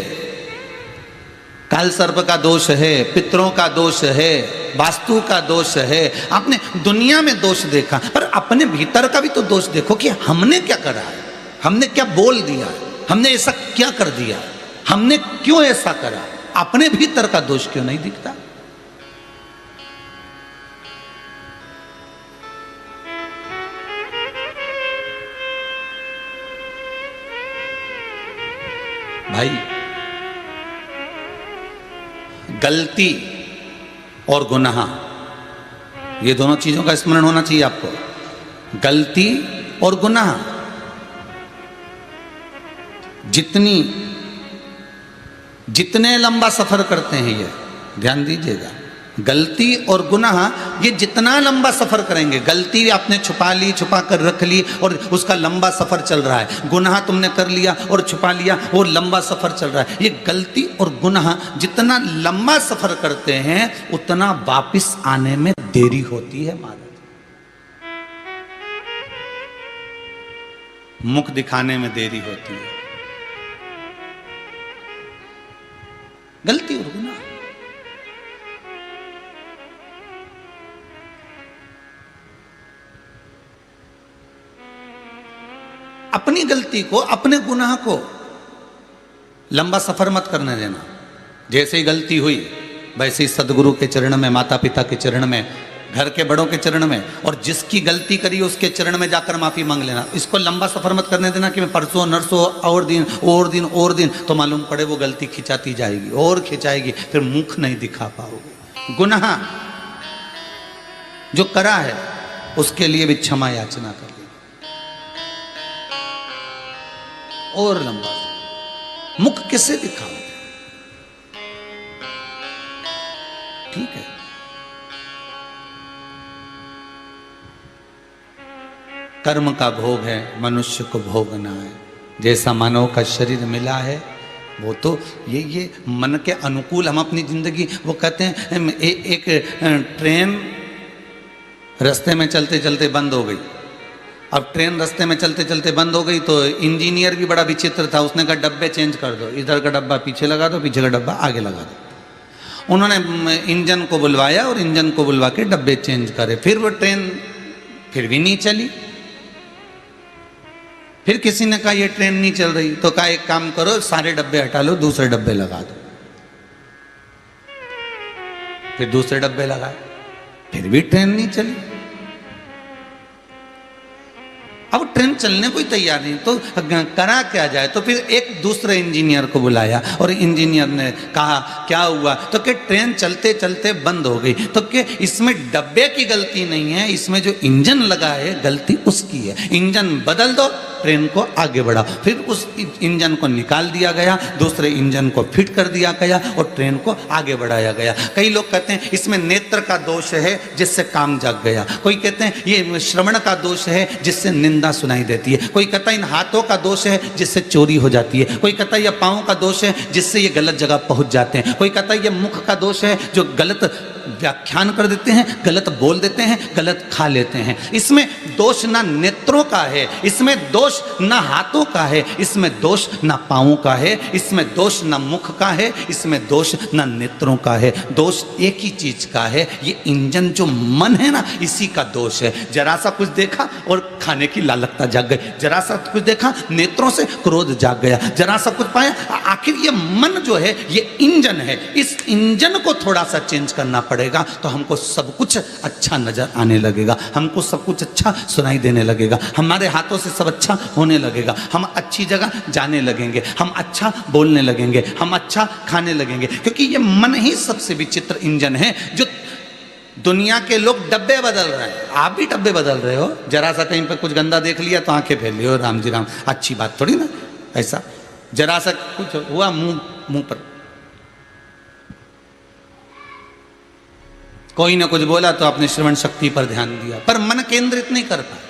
काल सर्प का दोष है, पितरों का दोष है, वास्तु का दोष है। आपने दुनिया में दोष देखा, पर अपने भीतर का भी तो दोष देखो कि हमने क्या करा है, हमने क्या बोल दिया, हमने ऐसा क्या कर दिया, हमने क्यों ऐसा करा, अपने भीतर का दोष क्यों नहीं दिखता? भाई गलती और गुनाह, ये दोनों चीजों का स्मरण होना चाहिए आपको। गलती और गुनाह, जितने लंबा सफर करते हैं, ये ध्यान दीजिएगा, गलती और गुनाह ये जितना लंबा सफर करेंगे, गलती आपने छुपा ली, छुपा कर रख ली और उसका लंबा सफर चल रहा है, गुनाह तुमने कर लिया और छुपा लिया और लंबा सफर चल रहा है। ये गलती और गुनाह जितना लंबा सफर करते हैं उतना वापिस आने में देरी होती है महाराज। मुख दिखाने में देरी होती है, गलती और गुनाह। अपनी गलती को, अपने गुनाह को लंबा सफर मत करने देना। जैसे ही गलती हुई वैसे ही सदगुरु के चरण में, माता पिता के चरण में, घर के बड़ों के चरण में, और जिसकी गलती करी उसके चरण में जाकर माफी मांग लेना। इसको लंबा सफर मत करने देना कि मैं परसों नरसों और दिन, तो मालूम पड़े वो गलती खिंचाती जाएगी और खिंचाएगी, फिर मुख नहीं दिखा पाओगे। गुनाह जो करा है उसके लिए भी क्षमा याचना कर ली और लंबा। मुख किसे दिखाओ? ठीक है, कर्म का भोग है, मनुष्य को भोगना है। जैसा मानव का शरीर मिला है वो तो ये मन के अनुकूल हम अपनी जिंदगी, वो कहते हैं एक ट्रेन रास्ते में चलते चलते बंद हो गई। अब ट्रेन रास्ते में चलते चलते बंद हो गई तो इंजीनियर भी बड़ा विचित्र था, उसने कहा डब्बे चेंज कर दो, इधर का डब्बा पीछे लगा दो, पीछे का डब्बा आगे लगा दो। उन्होंने इंजन को बुलवाया और इंजन को बुलवा के डब्बे चेंज करे, फिर वो ट्रेन फिर भी नहीं चली। फिर किसी ने कहा ये ट्रेन नहीं चल रही, तो कहा एक काम करो सारे डब्बे हटा लो, दूसरे डब्बे लगा दो। फिर दूसरे डब्बे लगाए, फिर भी ट्रेन नहीं चली। अब ट्रेन चलने को ही तैयार नहीं, तो करा क्या जाए? तो फिर एक दूसरे इंजीनियर को बुलाया और इंजीनियर ने कहा क्या हुआ? तो कि ट्रेन चलते चलते बंद हो गई। तो कि इसमें डब्बे की गलती नहीं है, इसमें जो इंजन लगा है गलती उसकी है। इंजन बदल दो, ट्रेन को आगे बढ़ाओ। फिर उस इंजन को निकाल दिया गया, दूसरे इंजन को फिट कर दिया गया और ट्रेन को आगे बढ़ाया गया। कई लोग कहते हैं इसमें नेत्र का दोष है जिससे काम जग गया, कोई कहते हैं ये श्रवण का दोष है जिससे निंदा सुनाई देती है, कोई कहता है इन हाथों का दोष है जिससे चोरी हो जाती है, कोई कहता है ये पाँव का दोष है जिससे ये गलत जगह पहुंच जाते हैं, कोई कहता है ये मुख का दोष है जो गलत व्याख्यान कर देते हैं, गलत बोल देते हैं, गलत खा लेते हैं। इसमें दोष ना नेत्रों का है, इसमें दोष ना हाथों का है, इसमें दोष ना पाँवों का है, इसमें दोष ना मुख का है, इसमें दोष ना नेत्रों का है। दोष एक ही चीज का है, ये इंजन जो मन है ना इसी का दोष है। जरा सा कुछ देखा और खाने की लालकता जाग गई, जरा सा कुछ देखा नेत्रों से क्रोध जाग गया, जरा सा कुछ पाया। आखिर ये मन जो है ये इंजन है, इस इंजन को थोड़ा सा चेंज करना पड़ेगा तो हमको सब कुछ अच्छा नजर आने लगेगा, हमको सब कुछ अच्छा सुनाई देने लगेगा, हमारे हाथों से सब अच्छा होने लगेगा, हम अच्छी जगह जाने लगेंगे, हम अच्छा बोलने लगेंगे, हम अच्छा खाने लगेंगे। क्योंकि ये मन ही सबसे विचित्र इंजन है जो दुनिया के लोग डब्बे बदल रहे हैं। आप भी डब्बे बदल रहे हो, जरा सा कहीं पर कुछ गंदा देख लिया तो आंखें फेर लियो, राम जी राम, अच्छी बात थोड़ी ना। ऐसा जरा सा कुछ हुआ मुंह पर कोई ना कुछ बोला तो आपने श्रवण शक्ति पर ध्यान दिया, पर मन केंद्रित नहीं कर पाए।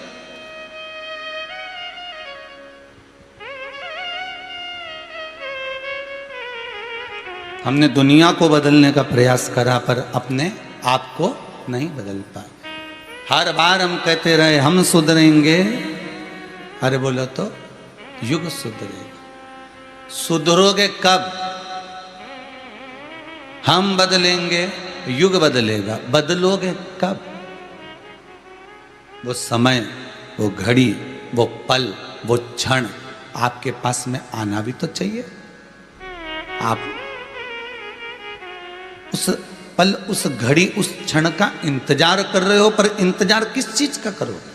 हमने दुनिया को बदलने का प्रयास करा पर अपने आप को नहीं बदल पाए। हर बार हम कहते रहे हम सुधरेंगे, अरे बोलो तो युग सुधरेगा। सुधरोगे कब? हम बदलेंगे, युग बदलेगा। बदलोगे कब? वो समय, वो घड़ी, वो पल, वो क्षण आपके पास में आना भी तो चाहिए। आप उस पल, उस घड़ी, उस क्षण का इंतजार कर रहे हो, पर इंतजार किस चीज का करोगे?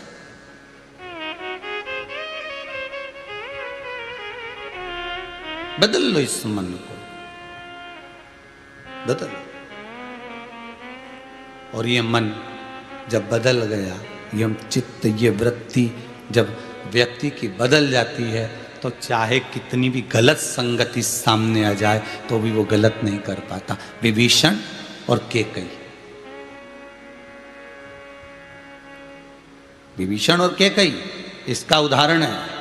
बदल लो इस मन को, बदल। और ये मन जब बदल गया, ये चित्त, ये वृत्ति जब व्यक्ति की बदल जाती है, तो चाहे कितनी भी गलत संगति सामने आ जाए तो भी वो गलत नहीं कर पाता। विभीषण और केकई, विभीषण और केकई इसका उदाहरण है।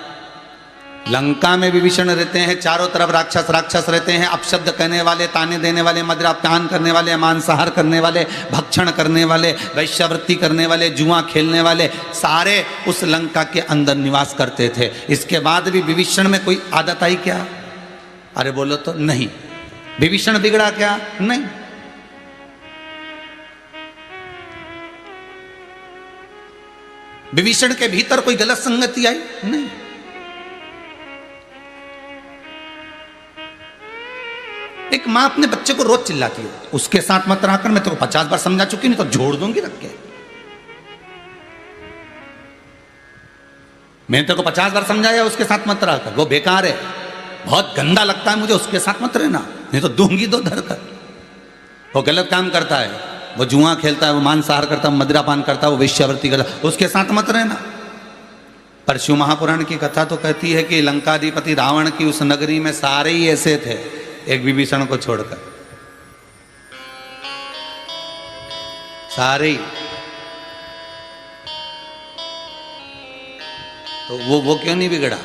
लंका में विभीषण रहते हैं, चारों तरफ राक्षस राक्षस रहते हैं, अपशब्द कहने वाले, ताने देने वाले, मदिरापान करने वाले, मांसाहार करने वाले, भक्षण करने वाले, वैश्यावृत्ति करने वाले, जुआ खेलने वाले, सारे उस लंका के अंदर निवास करते थे। इसके बाद भी विभीषण में कोई आदत आई क्या? अरे बोलो तो नहीं। विभीषण बिगड़ा क्या? नहीं। विभीषण के भीतर कोई गलत संगति आई? नहीं। एक मां अपने बच्चे को रोज चिल्लाती है, उसके साथ मत रहा कर, मैं तेरे को 50 बार समझा चुकी, नहीं तो जोड़ दूंगी रख के। मैंने तेरे को 50 बार समझाया, उसके साथ मत रहा कर, वो बेकार है, बहुत गंदा लगता है मुझे, उसके साथ मत रहना, नहीं तो दूंगी दो धर कर। वो गलत काम करता है, वो जुआ खेलता है, वो मांसाहार करता है, मदिरापान करता है, वो वेश्यावृत्ति करता है, उसके साथ मत रहना। पर शिव महापुराण की कथा तो कहती है कि लंकाधिपति रावण की उस नगरी में सारे ही ऐसे थे, एक विभीषण को छोड़कर, सारे। तो वो क्यों नहीं बिगड़ा?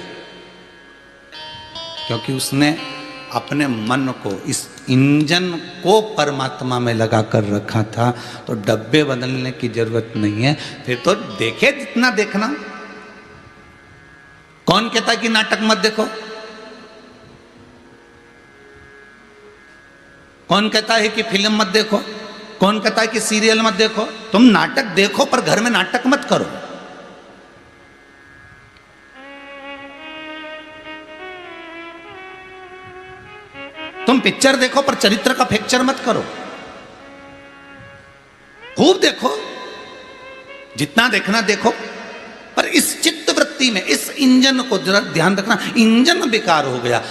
क्योंकि उसने अपने मन को, इस इंजन को परमात्मा में लगा कर रखा था। तो डब्बे बदलने की जरूरत नहीं है। फिर तो देखे जितना देखना। कौन कहता है कि नाटक मत देखो? कौन कहता है कि फिल्म मत देखो? कौन कहता है कि सीरियल मत देखो? तुम नाटक देखो, पर घर में नाटक मत करो। तुम पिक्चर देखो, पर चरित्र का फ्रैक्चर मत करो। खूब देखो, जितना देखना देखो, पर इस चित्त वृत्ति में, इस इंजन को जरा ध्यान रखना। इंजन बेकार हो गया।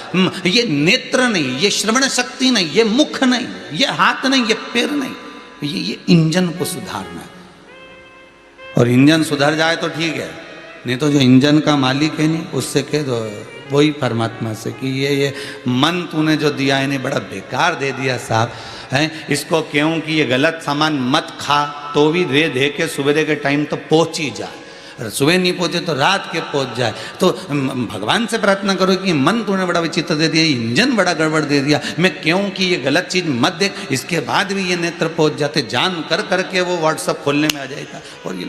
ये नेत्र नहीं, ये श्रवण शक्ति नहीं, ये मुख नहीं, ये हाथ नहीं, ये पैर नहीं, ये इंजन को सुधारना है। और इंजन सुधर जाए तो ठीक है, नहीं तो जो इंजन का मालिक है नहीं, उससे कह दो, वही परमात्मा से, कि ये मन तूने जो दिया है नहीं, बड़ा बेकार दे दिया साहब है। इसको क्यों कि ये गलत सामान मत खा, तो भी दे के सुबह के टाइम तो पहुंच ही जाए, अगर सुबह नहीं पहुंचे तो रात के पहुंच जाए। तो भगवान से प्रार्थना करो कि मन तूने बड़ा विचित्र दे दिया, इंजन बड़ा गड़बड़ दे दिया, मैं क्यों कि ये गलत चीज मत देख। इसके बाद भी ये नेत्र पहुंच जाते, जान कर करके वो व्हाट्सएप खोलने में आ जाएगा, और ये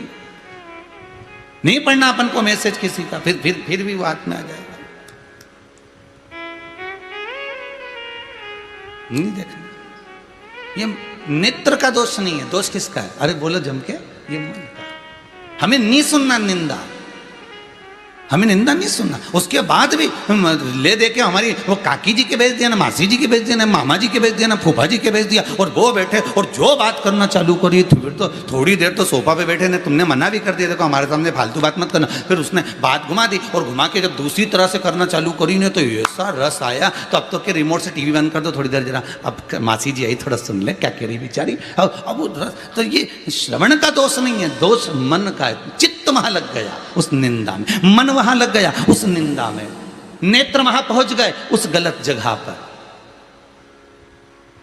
नहीं पढ़ना अपन को मैसेज किसी का, फिर भी वो हाथ में आ जाएगा। नहीं देखना। ये नेत्र का दोष नहीं है, दोष किसका है? अरे बोलो जम के, ये मन का। हमें नहीं सुनना निंदा, हमें निंदा नहीं सुनना। उसके बाद भी ले दे के हमारी वो काकी जी के भेज दिया ना, मासी जी के भेज दिया ना, मामा जी के भेज दिया ना, फूफा जी के भेज दिया, और वो बैठे और जो बात करना चालू करी। फिर तो थोड़ी देर तो सोफा पे बैठे ने, तुमने मना भी कर दिया, देखो हमारे सामने फालतू बात मत करना। फिर उसने बात घुमा दी, और घुमा के जब दूसरी तरह से करना चालू करी ने, तो ऐसा रस आया। तो अब तो के रिमोट से टीवी बंद कर दो थोड़ी देर जरा, अब मासी जी आई थोड़ा सुन ले क्या कह रही बेचारी। अब तो ये श्रवण का दोष नहीं है, दोष मन का है। चित्त वहां लग गया उस निंदा में, मन वहां लग गया उस निंदा में, नेत्र वहां पहुंच गए उस गलत जगह पर,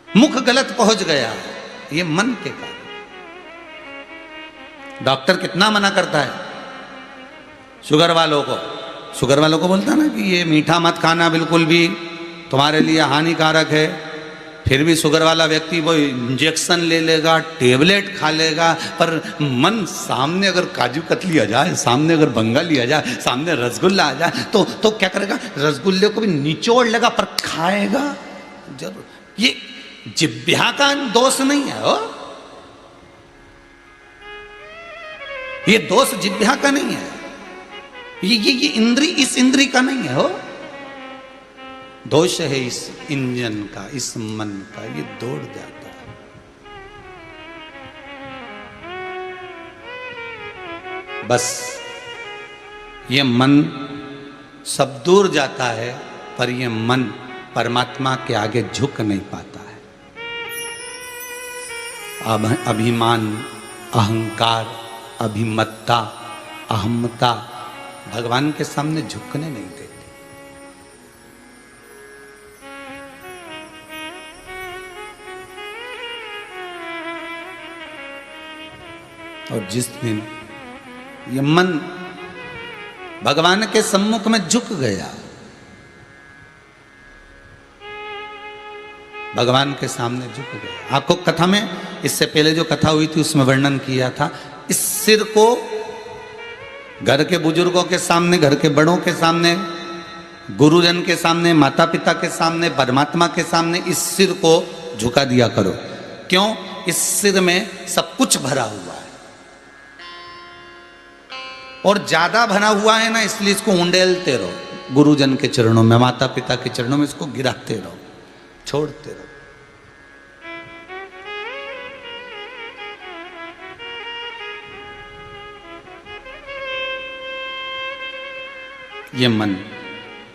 मुख गलत पहुंच गया, ये मन के कारण। डॉक्टर कितना मना करता है शुगर वालों को बोलता है ना कि ये मीठा मत खाना, बिल्कुल भी तुम्हारे लिए हानिकारक है। फिर भी शुगर वाला व्यक्ति वो इंजेक्शन ले लेगा, टेबलेट खा लेगा, पर मन सामने अगर काजू कतली आ जाए, सामने अगर बंगाली आ जाए, सामने रसगुल्ला आ जाए, तो क्या करेगा? रसगुल्ले को भी निचोड़ लेगा, पर खाएगा जरूर। ये जिह्वा का दोष नहीं है हो, ये दोष जिह्वा का नहीं है, ये इंद्री, इस इंद्री का नहीं है हो, दोष है इस इंजन का, इस मन का। ये दौड़ जाता है। बस ये मन सब दूर जाता है, पर ये मन परमात्मा के आगे झुक नहीं पाता है। अभिमान, अहंकार, अभिमत्ता, अहमता भगवान के सामने झुकने नहीं देते। और जिस दिन ये मन भगवान के सम्मुख में झुक गया, भगवान के सामने झुक गया। आपको कथा में इससे पहले जो कथा हुई थी उसमें वर्णन किया था, इस सिर को घर के बुजुर्गों के सामने, घर के बड़ों के सामने, गुरुजन के सामने, माता पिता के सामने, परमात्मा के सामने इस सिर को झुका दिया करो। क्यों? इस सिर में सब कुछ भरा हुआ है और ज्यादा भरा हुआ है ना, इसलिए इसको उंडेलते रहो गुरुजन के चरणों में, माता पिता के चरणों में इसको गिराते रहो, छोड़ते रहो। ये मन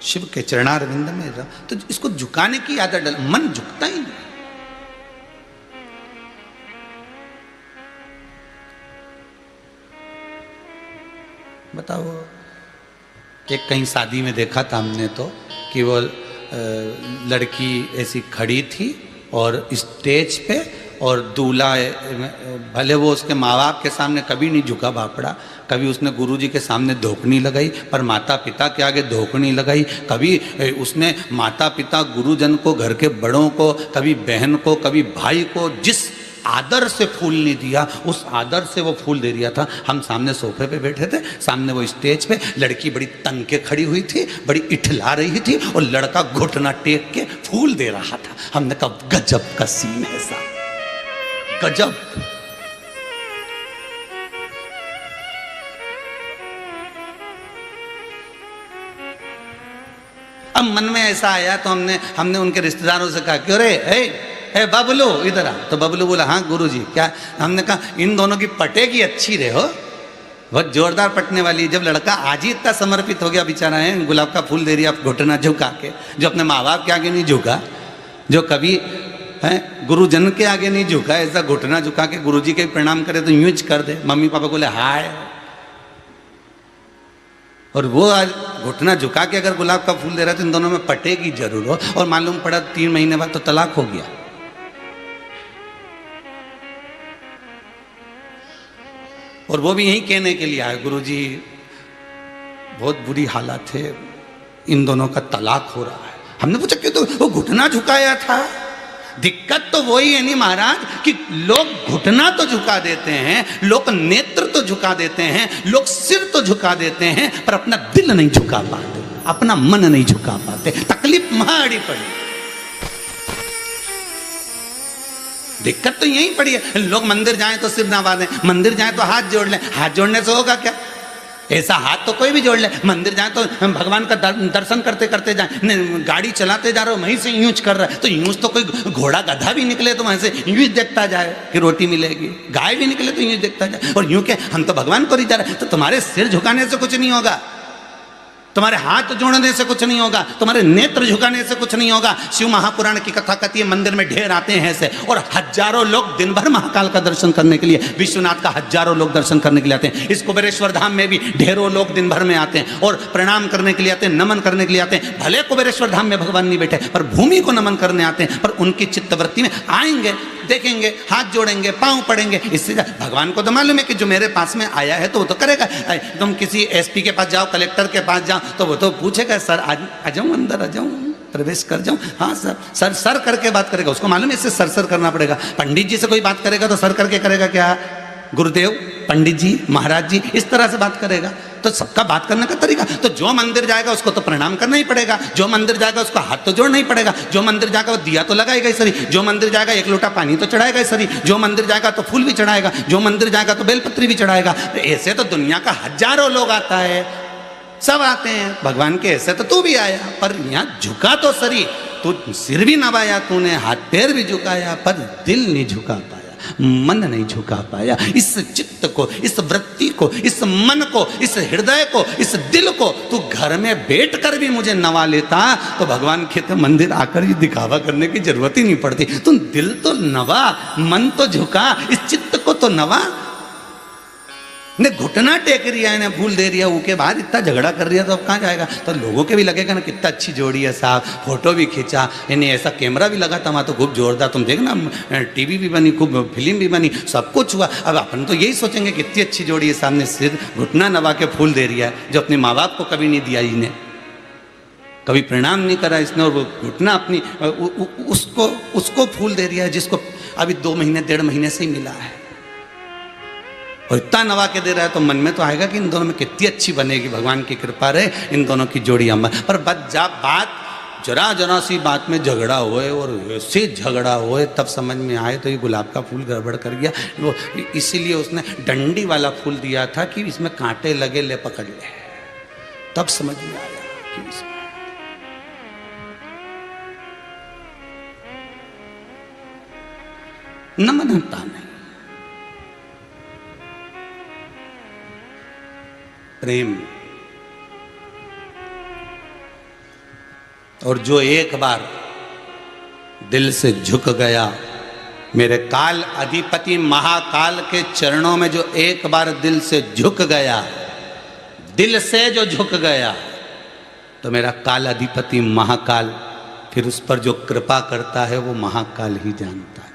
शिव के चरणारविंद में रहा तो इसको झुकाने की आदत डाल, मन झुकता ही नहीं। बताओ, एक कहीं शादी में देखा था हमने तो कि वो लड़की ऐसी खड़ी थी और स्टेज पे, और दूल्हा भले वो उसके माँ बाप के सामने कभी नहीं झुका भापड़ा, कभी उसने गुरुजी के सामने धोखनी लगाई, पर माता पिता के आगे धोखनी लगाई, कभी उसने माता पिता गुरुजन को, घर के बड़ों को, कभी बहन को, कभी भाई को जिस आदर से फूल नहीं दिया उस आदर से वो फूल दे दिया था। हम सामने सोफे पे बैठे थे, सामने वो स्टेज पे लड़की बड़ी तंग के खड़ी हुई थी, बड़ी इठला रही थी और लड़का घुटना टेक के फूल दे रहा था। हमने कहा गजब का सीन है साहब, गजब। अब मन में ऐसा आया तो हमने उनके रिश्तेदारों से कहा कि अरे बबलू इधर आ। तो बबलू बोला हाँ गुरुजी क्या? हमने कहा इन दोनों की पटेगी अच्छी रहे हो, बहुत जोरदार पटने वाली। जब लड़का आज ही इतना समर्पित हो गया बेचारा है, गुलाब का फूल दे रही आप घुटना झुका के, जो अपने माँ बाप के आगे नहीं झुका, जो कभी है गुरुजन के आगे नहीं झुका, ऐसा घुटना झुका के गुरुजी के प्रणाम करे तो यूं कर दे, मम्मी पापा बोले हाय, और वो आज घुटना झुका के अगर गुलाब का फूल दे रहा है तो इन दोनों में पटेगी जरूर हो। और मालूम पड़ा 3 महीने बाद तो तलाक हो गया। और वो भी यही कहने के लिए आए, गुरुजी बहुत बुरी हालत है, इन दोनों का तलाक हो रहा है। हमने पूछा क्यों? तो वो घुटना झुकाया था। दिक्कत तो वही है नहीं महाराज कि लोग घुटना तो झुका देते हैं, लोग नेत्र तो झुका देते हैं, लोग सिर तो झुका देते हैं, पर अपना दिल नहीं झुका पाते, अपना मन नहीं झुका पाते। तकलीफ माड़ी पड़ी, दिक्कत तो यही पड़ी है। लोग मंदिर जाएं तो सिर नवा दें, मंदिर जाएं तो हाथ जोड़ लें, हाथ जोड़ने से होगा क्या? ऐसा हाथ तो कोई भी जोड़ ले। मंदिर जाए तो भगवान का दर्शन करते करते जाए, गाड़ी चलाते जा रहे हो वहीं से यूज कर रहा है तो यूज तो कोई घोड़ा गधा भी निकले तो वहीं से यूज देखता जाए कि रोटी मिलेगी, गाय भी निकले तो यूज देखता जाए। और यूं के हम तो भगवान को ही जा रहे हैं, तो तुम्हारे सिर झुकाने से कुछ नहीं होगा, तुम्हारे हाथ जोड़ने से कुछ नहीं होगा, तुम्हारे नेत्र झुकाने से कुछ नहीं होगा। शिव महापुराण की कथा कहती है मंदिर में ढेर आते हैं ऐसे, और हजारों लोग दिन भर महाकाल का दर्शन करने के लिए, विश्वनाथ का हजारों लोग दर्शन करने के लिए आते हैं। इस कुबेरेश्वर धाम में भी ढेरों लोग दिन भर में आते हैं और प्रणाम करने के लिए आते हैं, नमन करने के लिए आते हैं। भले कुबेरेश्वर धाम में भगवान नहीं बैठे पर भूमि को नमन करने आते हैं, पर उनकी चित्तवृत्ति में आएंगे, देखेंगे, हाथ जोड़ेंगे, पांव पड़ेंगे। इससे भगवान को तो मालूम है कि जो मेरे पास में आया है तो वो तो करेगा। तुम किसी एसपी के पास जाओ, कलेक्टर के पास जाओ तो वो तो पूछेगा सर आज आ जाऊं, अंदर आ जाऊं, प्रवेश कर जाऊं? हाँ सर, सर सर करके बात करेगा, उसको मालूम है इससे सर सर करना पड़ेगा। पंडित जी से कोई बात करेगा तो सर करके करेगा क्या? गुरुदेव, पंडित जी, महाराज जी, इस तरह से बात करेगा। तो सबका बात करने का तरीका, तो जो मंदिर जाएगा उसको तो प्रणाम करना ही पड़ेगा, जो मंदिर जाएगा उसको हाथ तो जोड़ना ही पड़ेगा, जो मंदिर जाएगा वो दिया तो लगाएगा ही सरी, जो मंदिर जाएगा 1 लोटा पानी तो चढ़ाएगा ही सरी, जो मंदिर जाएगा तो फूल भी चढ़ाएगा, जो मंदिर जाएगा तो बेलपत्री भी चढ़ाएगा। तो ऐसे तो दुनिया का हजारों लोग आता है, सब आते हैं भगवान के, ऐसे तो तू भी आया, पर यहाँ झुका तो सरी, तू सिर भी नवाया तूने, हाथ पैर भी झुकाया, पर दिल नहीं झुका पाया। मन नहीं झुका पाया। इस चित्त को, इस वृत्ति को, इस मन को, इस हृदय को, इस दिल को तू घर में बैठ कर भी मुझे नवा लेता तो भगवान कहते मंदिर आकर ही दिखावा करने की जरूरत ही नहीं पड़ती। तुम दिल तो नवा, मन तो झुका, इस चित्त को तो नवा। ने घुटना टेक रिया है, फूल दे रिया, उसके बाद इतना झगड़ा कर रिया तो अब कहाँ जाएगा। तो लोगों के भी लगेगा ना कितना अच्छी जोड़ी है साहब, फोटो भी खींचा, इन्हें ऐसा कैमरा भी लगा था वहाँ तो खूब जोरदार, तुम देखना टीवी भी बनी, खूब फिल्म भी बनी, सब कुछ हुआ। अब अपन तो यही सोचेंगे कितनी अच्छी जोड़ी है, सामने सिर घुटना नवा के फूल दे रिया है, जो अपने माँ बाप को कभी नहीं दिया इन्हें, कभी प्रणाम नहीं करा इसने, और वो घुटना अपनी उसको फूल दे रिया है जिसको अभी 2 महीने 1.5 महीने से ही मिला है, और इतना नवा के दे रहा है। तो मन में तो आएगा कि इन दोनों में कितनी अच्छी बनेगी, भगवान की कृपा रहे इन दोनों की जोड़ी अमर। पर बात जरा सी बात में झगड़ा हुए और ऐसे झगड़ा हुए तब समझ में आए तो ये गुलाब का फूल गड़बड़ कर गया। वो इसीलिए उसने डंडी वाला फूल दिया था कि इसमें कांटे लगे, ले पकड़ ले, तब समझ में आया कि इसमें नमनता नहीं, प्रेम। और जो एक बार दिल से झुक गया, मेरे काल अधिपति महाकाल के चरणों में जो एक बार दिल से झुक गया, दिल से जो झुक गया, तो मेरा काल अधिपति महाकाल फिर उस पर जो कृपा करता है वो महाकाल ही जानता है,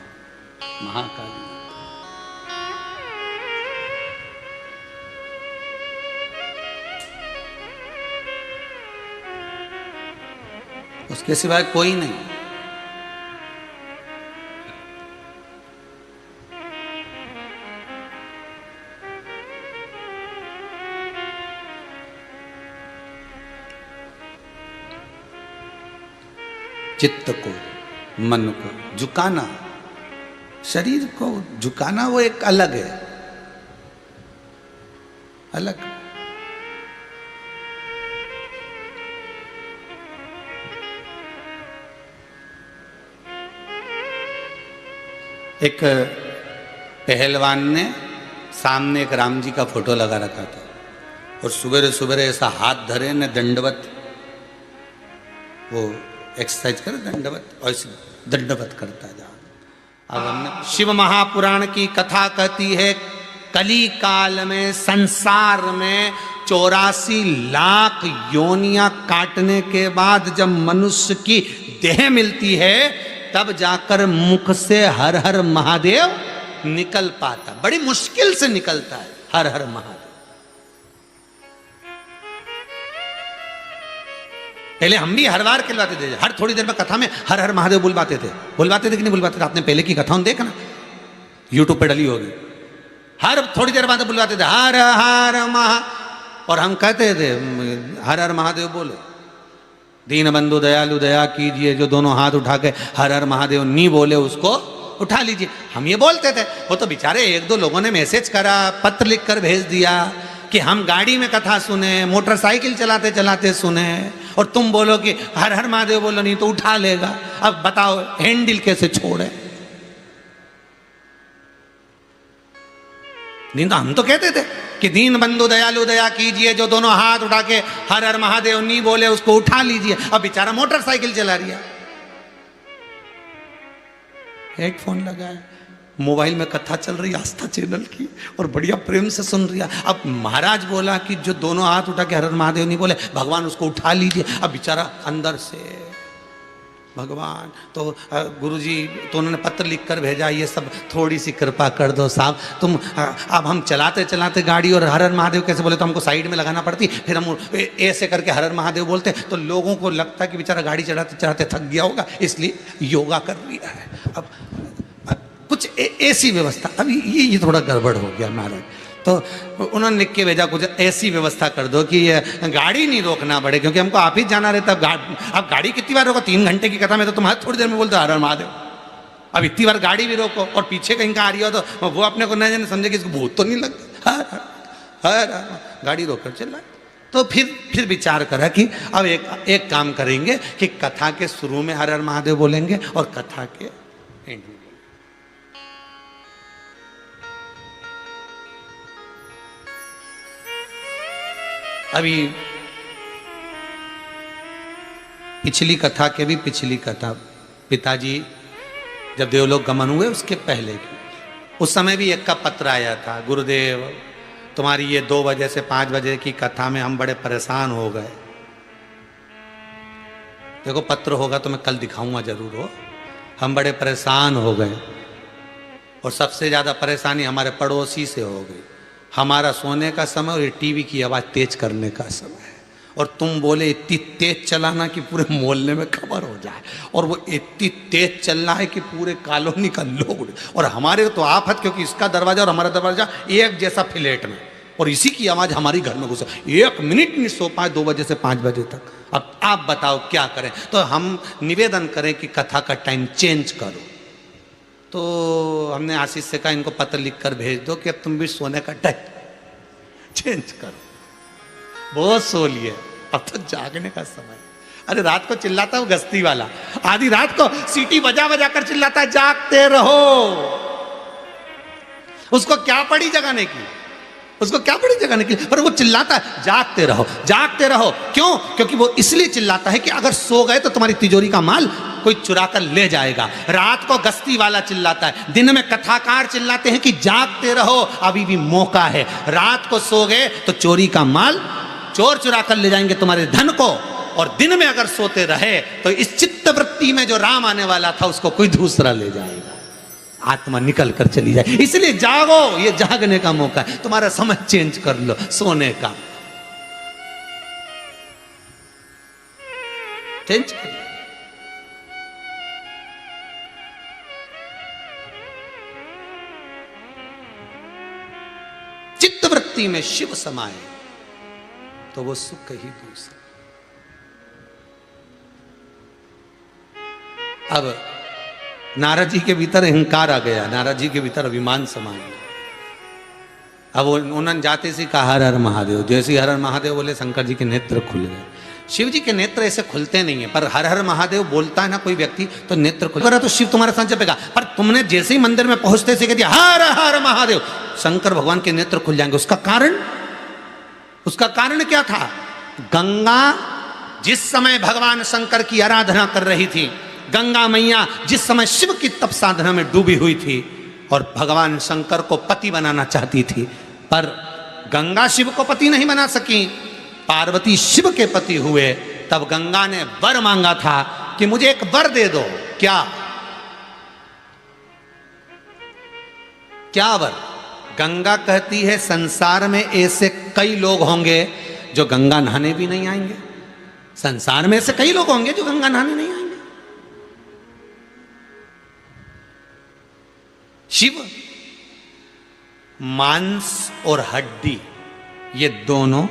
महाकाल। उसके सिवाय कोई नहीं। चित्त को, मन को झुकाना, शरीर को झुकाना वो एक अलग है, अलग। एक पहलवान ने सामने एक राम जी का फोटो लगा रखा था और सुबह सुबह ऐसा हाथ धरे ने दंडवत, वो एक्सरसाइज करे दंडवत, और ऐसे दंडवत करता जा। अब हमने शिव महापुराण की कथा कहती है कली काल में संसार में 84 लाख योनियां काटने के बाद जब मनुष्य की देह मिलती है तब जाकर मुख से हर हर महादेव निकल पाता, बड़ी मुश्किल से निकलता है हर हर महादेव। पहले हम भी हर बार कहलाते थे, हर थोड़ी देर में कथा में हर हर महादेव बुलवाते थे कि नहीं बुलवाते थे? आपने पहले की कथा देखना, यूट्यूब पे डली होगी, हर थोड़ी देर बाद बुलवाते थे हर हर महा, और हम कहते थे हर हर महादेव बोलो, दीन बंधु दयालु दया कीजिए, जो दोनों हाथ उठा के हर हर महादेव नहीं बोले उसको उठा लीजिए। हम ये बोलते थे, वो तो बेचारे 1-2 लोगों ने मैसेज करा, पत्र लिख कर भेज दिया कि हम गाड़ी में कथा सुने, मोटरसाइकिल चलाते चलाते सुने, और तुम बोलो कि हर हर महादेव बोलो, नहीं तो उठा लेगा। अब बताओ हैंडल कैसे छोड़े? नहीं तो हम तो कहते थे कि दीन बंधु दयालु दया कीजिए, जो दोनों हाथ उठा के हर हर महादेव नहीं बोले उसको उठा लीजिए। अब बेचारा मोटरसाइकिल चला रही है, हेडफोन लगाए, मोबाइल में कथा चल रही आस्था चैनल की, और बढ़िया प्रेम से सुन रही है। अब महाराज बोला कि जो दोनों हाथ उठा के हर हर महादेव नहीं बोले भगवान उसको उठा लीजिए। अब बेचारा अंदर से भगवान तो गुरुजी तो उन्होंने पत्र लिख कर भेजा, ये सब थोड़ी सी कृपा कर दो साहब, तुम अब हम चलाते चलाते गाड़ी और हर हर महादेव कैसे बोले तो हमको साइड में लगाना पड़ती, फिर हम ऐसे करके हर हर महादेव बोलते तो लोगों को लगता कि बेचारा गाड़ी चलाते चलाते थक गया होगा इसलिए योगा कर लिया है। अब कुछ ऐसी व्यवस्था, अभी ये थोड़ा गड़बड़ हो गया महाराज, तो उन्होंने लिख के भेजा कुछ ऐसी व्यवस्था कर दो कि ये गाड़ी नहीं रोकना पड़े, क्योंकि हमको ऑफिस जाना रहता है। अब गाड़ी कितनी बार रोको? 3 घंटे की कथा में तो तुम्हारे थोड़ी देर में बोलते हर हर महादेव। अब इतनी बार गाड़ी भी रोको और पीछे कहीं का आ रही हो तो वो अपने को न समझे कि इसको भूत तो नहीं लगता, हर गाड़ी रोक कर चला। तो फिर विचार करा कि अब एक काम करेंगे कि कथा के शुरू में हर हर महादेव बोलेंगे और कथा के एंड में। अभी पिछली कथा के भी पिछली कथा, पिताजी जब देवलोक गमन हुए उसके पहले की, उस समय भी एक का पत्र आया था, गुरुदेव तुम्हारी ये 2 बजे से 5 बजे की कथा में हम बड़े परेशान हो गए। देखो पत्र होगा तो मैं कल दिखाऊंगा जरूर हो। हम बड़े परेशान हो गए और सबसे ज़्यादा परेशानी हमारे पड़ोसी से हो गई। हमारा सोने का समय और ये टीवी की आवाज़ तेज करने का समय है, और तुम बोले इतनी तेज चलाना कि पूरे मोहल्ले में खबर हो जाए, और वो इतनी तेज चलना है कि पूरे कॉलोनी का लोग, और हमारे तो आफत, क्योंकि इसका दरवाजा और हमारा दरवाजा एक जैसा फ्लैट में, और इसी की आवाज़ हमारी घर में घुसे। 1 मिनट नहीं सो पाए 2 बजे से 5 बजे तक। अब आप बताओ क्या करें? तो हम निवेदन करें कि कथा का टाइम चेंज करो। तो हमने आशीष से कहा इनको पत्र लिख कर भेज दो कि अब तुम भी सोने का टाइम चेंज करो, बहुत सो लिए, अब तो जागने का समय। अरे रात को चिल्लाता वो गश्ती वाला, आधी रात को सीटी बजा बजा कर चिल्लाता है जागते रहो। उसको क्या पड़ी जगाने की, उसको क्या पड़ी जगाने की, पर वो चिल्लाता है जागते रहो जागते रहो। क्यों? क्योंकि वो इसलिए चिल्लाता है कि अगर सो गए तो तुम्हारी तिजोरी का माल कोई चुरा कर ले जाएगा। रात को गश्ती वाला चिल्लाता है, दिन में कथाकार चिल्लाते हैं कि जागते रहो अभी भी मौका है। रात को सो गए तो चोरी का माल चोर चुरा कर ले जाएंगे तुम्हारे धन को, और दिन में अगर सोते रहे तो इस चित्त वृत्ति में जो राम आने वाला था उसको कोई दूसरा ले जाएगा, आत्मा निकल कर चली जाए। इसलिए जागो, ये जागने का मौका है, तुम्हारा समय चेंज कर लो सोने का, चेंज कर लो। चित्तवृत्ति में शिव समाये तो वो सुख ही दूसरा। अब नारद जी के भीतर अहंकार आ गया, नारद जी के भीतर अभिमान समा गया। अब उन्होंने जाते से कहा हर हर महादेव, जैसे हर हर महादेव बोले शंकर जी के नेत्र खुल गए। शिव जी के नेत्र ऐसे खुलते नहीं है, पर हर हर महादेव बोलता है ना कोई व्यक्ति तो नेत्र खुल गया, तो शिव तुम्हारे साथ जपेगा। पर तुमने जैसे ही मंदिर में पहुंचते से कह दिया हर हर महादेव, शंकर भगवान के नेत्र खुल जाएंगे। उसका कारण क्या था? गंगा जिस समय भगवान शंकर की आराधना कर रही थी, गंगा मैया जिस समय शिव की तप साधना में डूबी हुई थी और भगवान शंकर को पति बनाना चाहती थी, पर गंगा शिव को पति नहीं बना सकी, पार्वती शिव के पति हुए। तब गंगा ने वर मांगा था कि मुझे एक वर दे दो। क्या वर? गंगा कहती है संसार में ऐसे कई लोग होंगे जो गंगा नहाने भी नहीं आएंगे, संसार में ऐसे कई लोग होंगे जो गंगा नहाने नहीं आएंगे। शिव मांस और हड्डी ये दोनों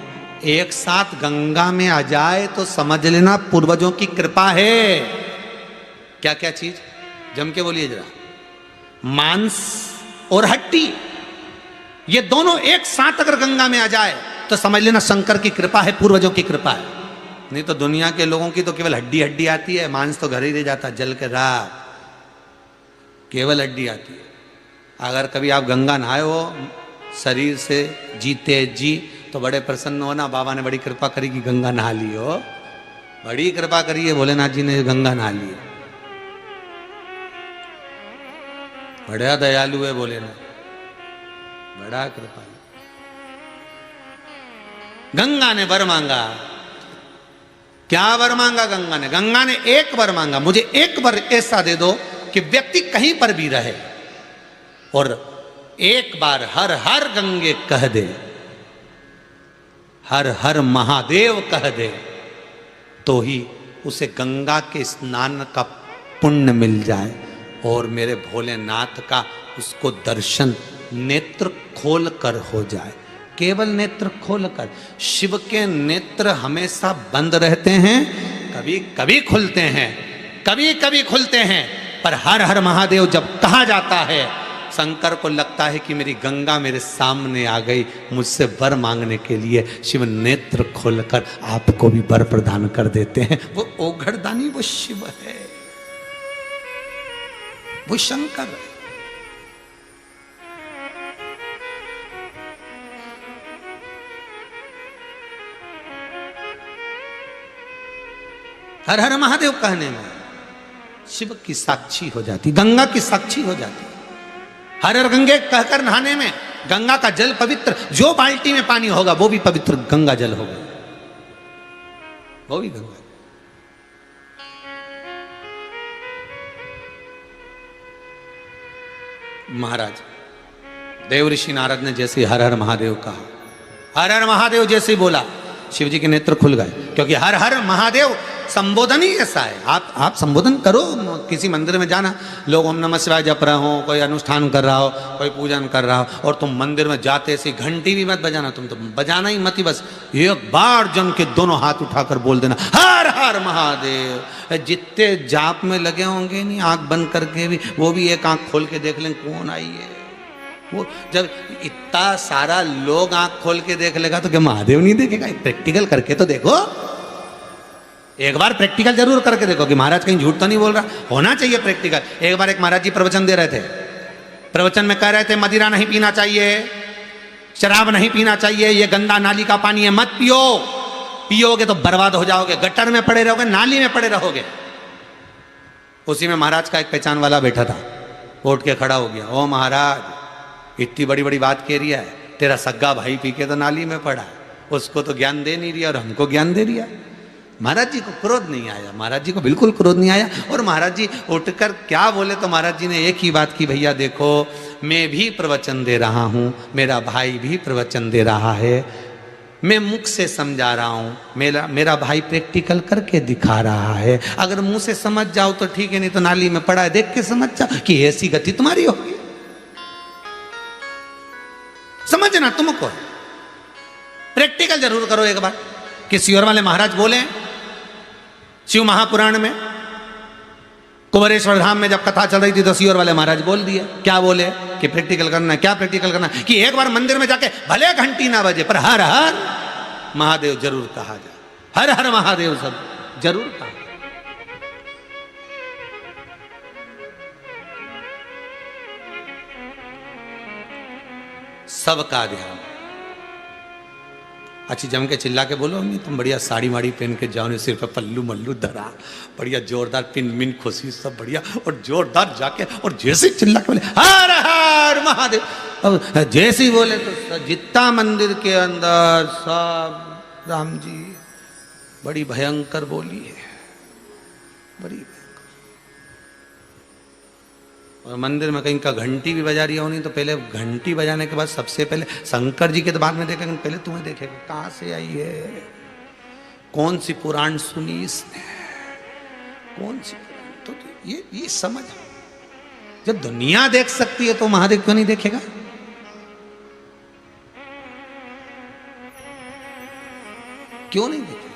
एक साथ गंगा में आ जाए तो समझ लेना पूर्वजों की कृपा है। क्या क्या चीज? जम के बोलिए जरा। मांस और हड्डी ये दोनों एक साथ अगर गंगा में आ जाए तो समझ लेना शंकर की कृपा है, पूर्वजों की कृपा है। नहीं तो दुनिया के लोगों की तो केवल हड्डी हड्डी आती है, मांस तो घर ही रह जाता जल के राख, केवल हड्डी आती है। अगर कभी आप गंगा नहाए हो शरीर से जीते जी तो बड़े प्रसन्न होना, बाबा ने बड़ी कृपा करी कि गंगा नहा ली हो, बड़ी कृपा करी है भोलेनाथ जी ने, गंगा नहा ली। बड़ा दयालु है भोलेनाथ, बड़ा कृपा। गंगा ने वर मांगा। क्या वर मांगा गंगा ने? गंगा ने एक वर मांगा, मुझे एक वर ऐसा दे दो कि व्यक्ति कहीं पर भी रहे और एक बार हर हर गंगे कह दे, हर हर महादेव कह दे, तो ही उसे गंगा के स्नान का पुण्य मिल जाए और मेरे भोलेनाथ का उसको दर्शन नेत्र खोल कर हो जाए। केवल नेत्र खोल कर। शिव के नेत्र हमेशा बंद रहते हैं, कभी कभी खुलते हैं, कभी कभी खुलते हैं, पर हर हर महादेव जब कहा जाता है शंकर को लगता है कि मेरी गंगा मेरे सामने आ गई, मुझसे वर मांगने के लिए। शिव नेत्र खोलकर आपको भी वर प्रदान कर देते हैं। वो ओघड़दानी वो शिव है, वो शंकर है। हर हर महादेव कहने में शिव की साक्षी हो जाती, गंगा की साक्षी हो जाती। हर हर गंगे कहकर नहाने में गंगा का जल पवित्र, जो बाल्टी में पानी होगा वो भी पवित्र गंगा जल होगा, वो भी गंगा। महाराज देव ऋषि नारद ने जैसे हर हर महादेव कहा, हर हर महादेव जैसे ही बोला, शिव जी के नेत्र खुल गए। क्योंकि हर हर महादेव संबोधन ही ऐसा है। आप संबोधन करो, किसी मंदिर में जाना, लोग ओम नमः शिवाय जप रहे हो, कोई अनुष्ठान कर रहा हो, कोई पूजन कर रहा हो, और तुम मंदिर में जाते ऐसी घंटी भी मत बजाना, तुम तो बजाना ही मत ही, बस एक बार जम के दोनों हाथ उठाकर बोल देना हर हर महादेव। जितने जाप में लगे होंगे नहीं, आंख बंद करके भी, वो भी एक आंख खोल के देख लें कौन आई है। वो जब इतना सारा लोग आंख खोल के देख लेगा तो क्या महादेव नहीं देखेगा? प्रैक्टिकल करके तो देखो, एक बार प्रैक्टिकल जरूर करके देखो कि महाराज कहीं झूठ तो नहीं बोल रहा। होना चाहिए प्रैक्टिकल। एक बार एक महाराज जी प्रवचन दे रहे थे, प्रवचन में कह रहे थे मदिरा नहीं पीना चाहिए, शराब नहीं पीना चाहिए, ये गंदा नाली का पानी है, मत पियो, पियोगे तो बर्बाद हो जाओगे, गटर में पड़े रहोगे, नाली में पड़े रहोगे। उसी में महाराज का एक पहचान वाला बैठा था, उठ के खड़ा हो गया, ओ महाराज इतनी बड़ी बड़ी बात कह रही है, तेरा सग्गा भाई पी के तो नाली में पड़ा, उसको तो ज्ञान दे नहीं रही और हमको ज्ञान दे रिया। महाराज जी को क्रोध नहीं आया, महाराज जी को बिल्कुल क्रोध नहीं आया। और महाराज जी उठकर क्या बोले, तो महाराज जी ने एक ही बात की, भैया देखो मैं भी प्रवचन दे रहा हूँ, मेरा भाई भी प्रवचन दे रहा है, मैं मुख से समझा रहा हूँ, मेरा भाई प्रैक्टिकल करके दिखा रहा है। अगर मुंह से समझ जाओ तो ठीक है, नहीं तो नाली में पड़ा है देख के समझ जाओ कि ऐसी गति तुम्हारी होगी। समझना तुमको, प्रैक्टिकल जरूर करो एक बार। किसी और वाले महाराज बोले शिव महापुराण में, कुबेरेश्वर धाम में जब कथा चल रही थी तो शिव वाले महाराज बोल दिए, क्या बोले कि प्रैक्टिकल करना है। क्या प्रैक्टिकल करना है? कि एक बार मंदिर में जाके भले घंटी ना बजे पर हर हर महादेव जरूर कहा जाए, हर हर महादेव सब जरूर कहा। सबका ध्यान। अच्छी जम के चिल्ला के बोलो, नहीं तुम बढ़िया साड़ी वाड़ी पहन के जाओ, सिर पे पल्लू मल्लू धरा, बढ़िया जोरदार पिन मिन खुशी सब बढ़िया, और जोरदार जाके और जैसे चिल्ला के बोले हर हर महादेव, और जैसे ही बोले तो जितना मंदिर के अंदर सब राम जी बड़ी भयंकर बोली है, बड़ी भयंकर। और मंदिर में कहीं का घंटी भी बजा रही हो नहीं तो पहले घंटी बजाने के बाद सबसे पहले शंकर जी के तो बाद में देखेंगे, पहले तुम्हें देखेगा कहाँ से आई है, कौन सी पुराण सुनी इसने, कौन सी पुराण। तो ये समझ, जब दुनिया देख सकती है तो महादेव क्यों नहीं देखेगा? क्यों नहीं देखेगा?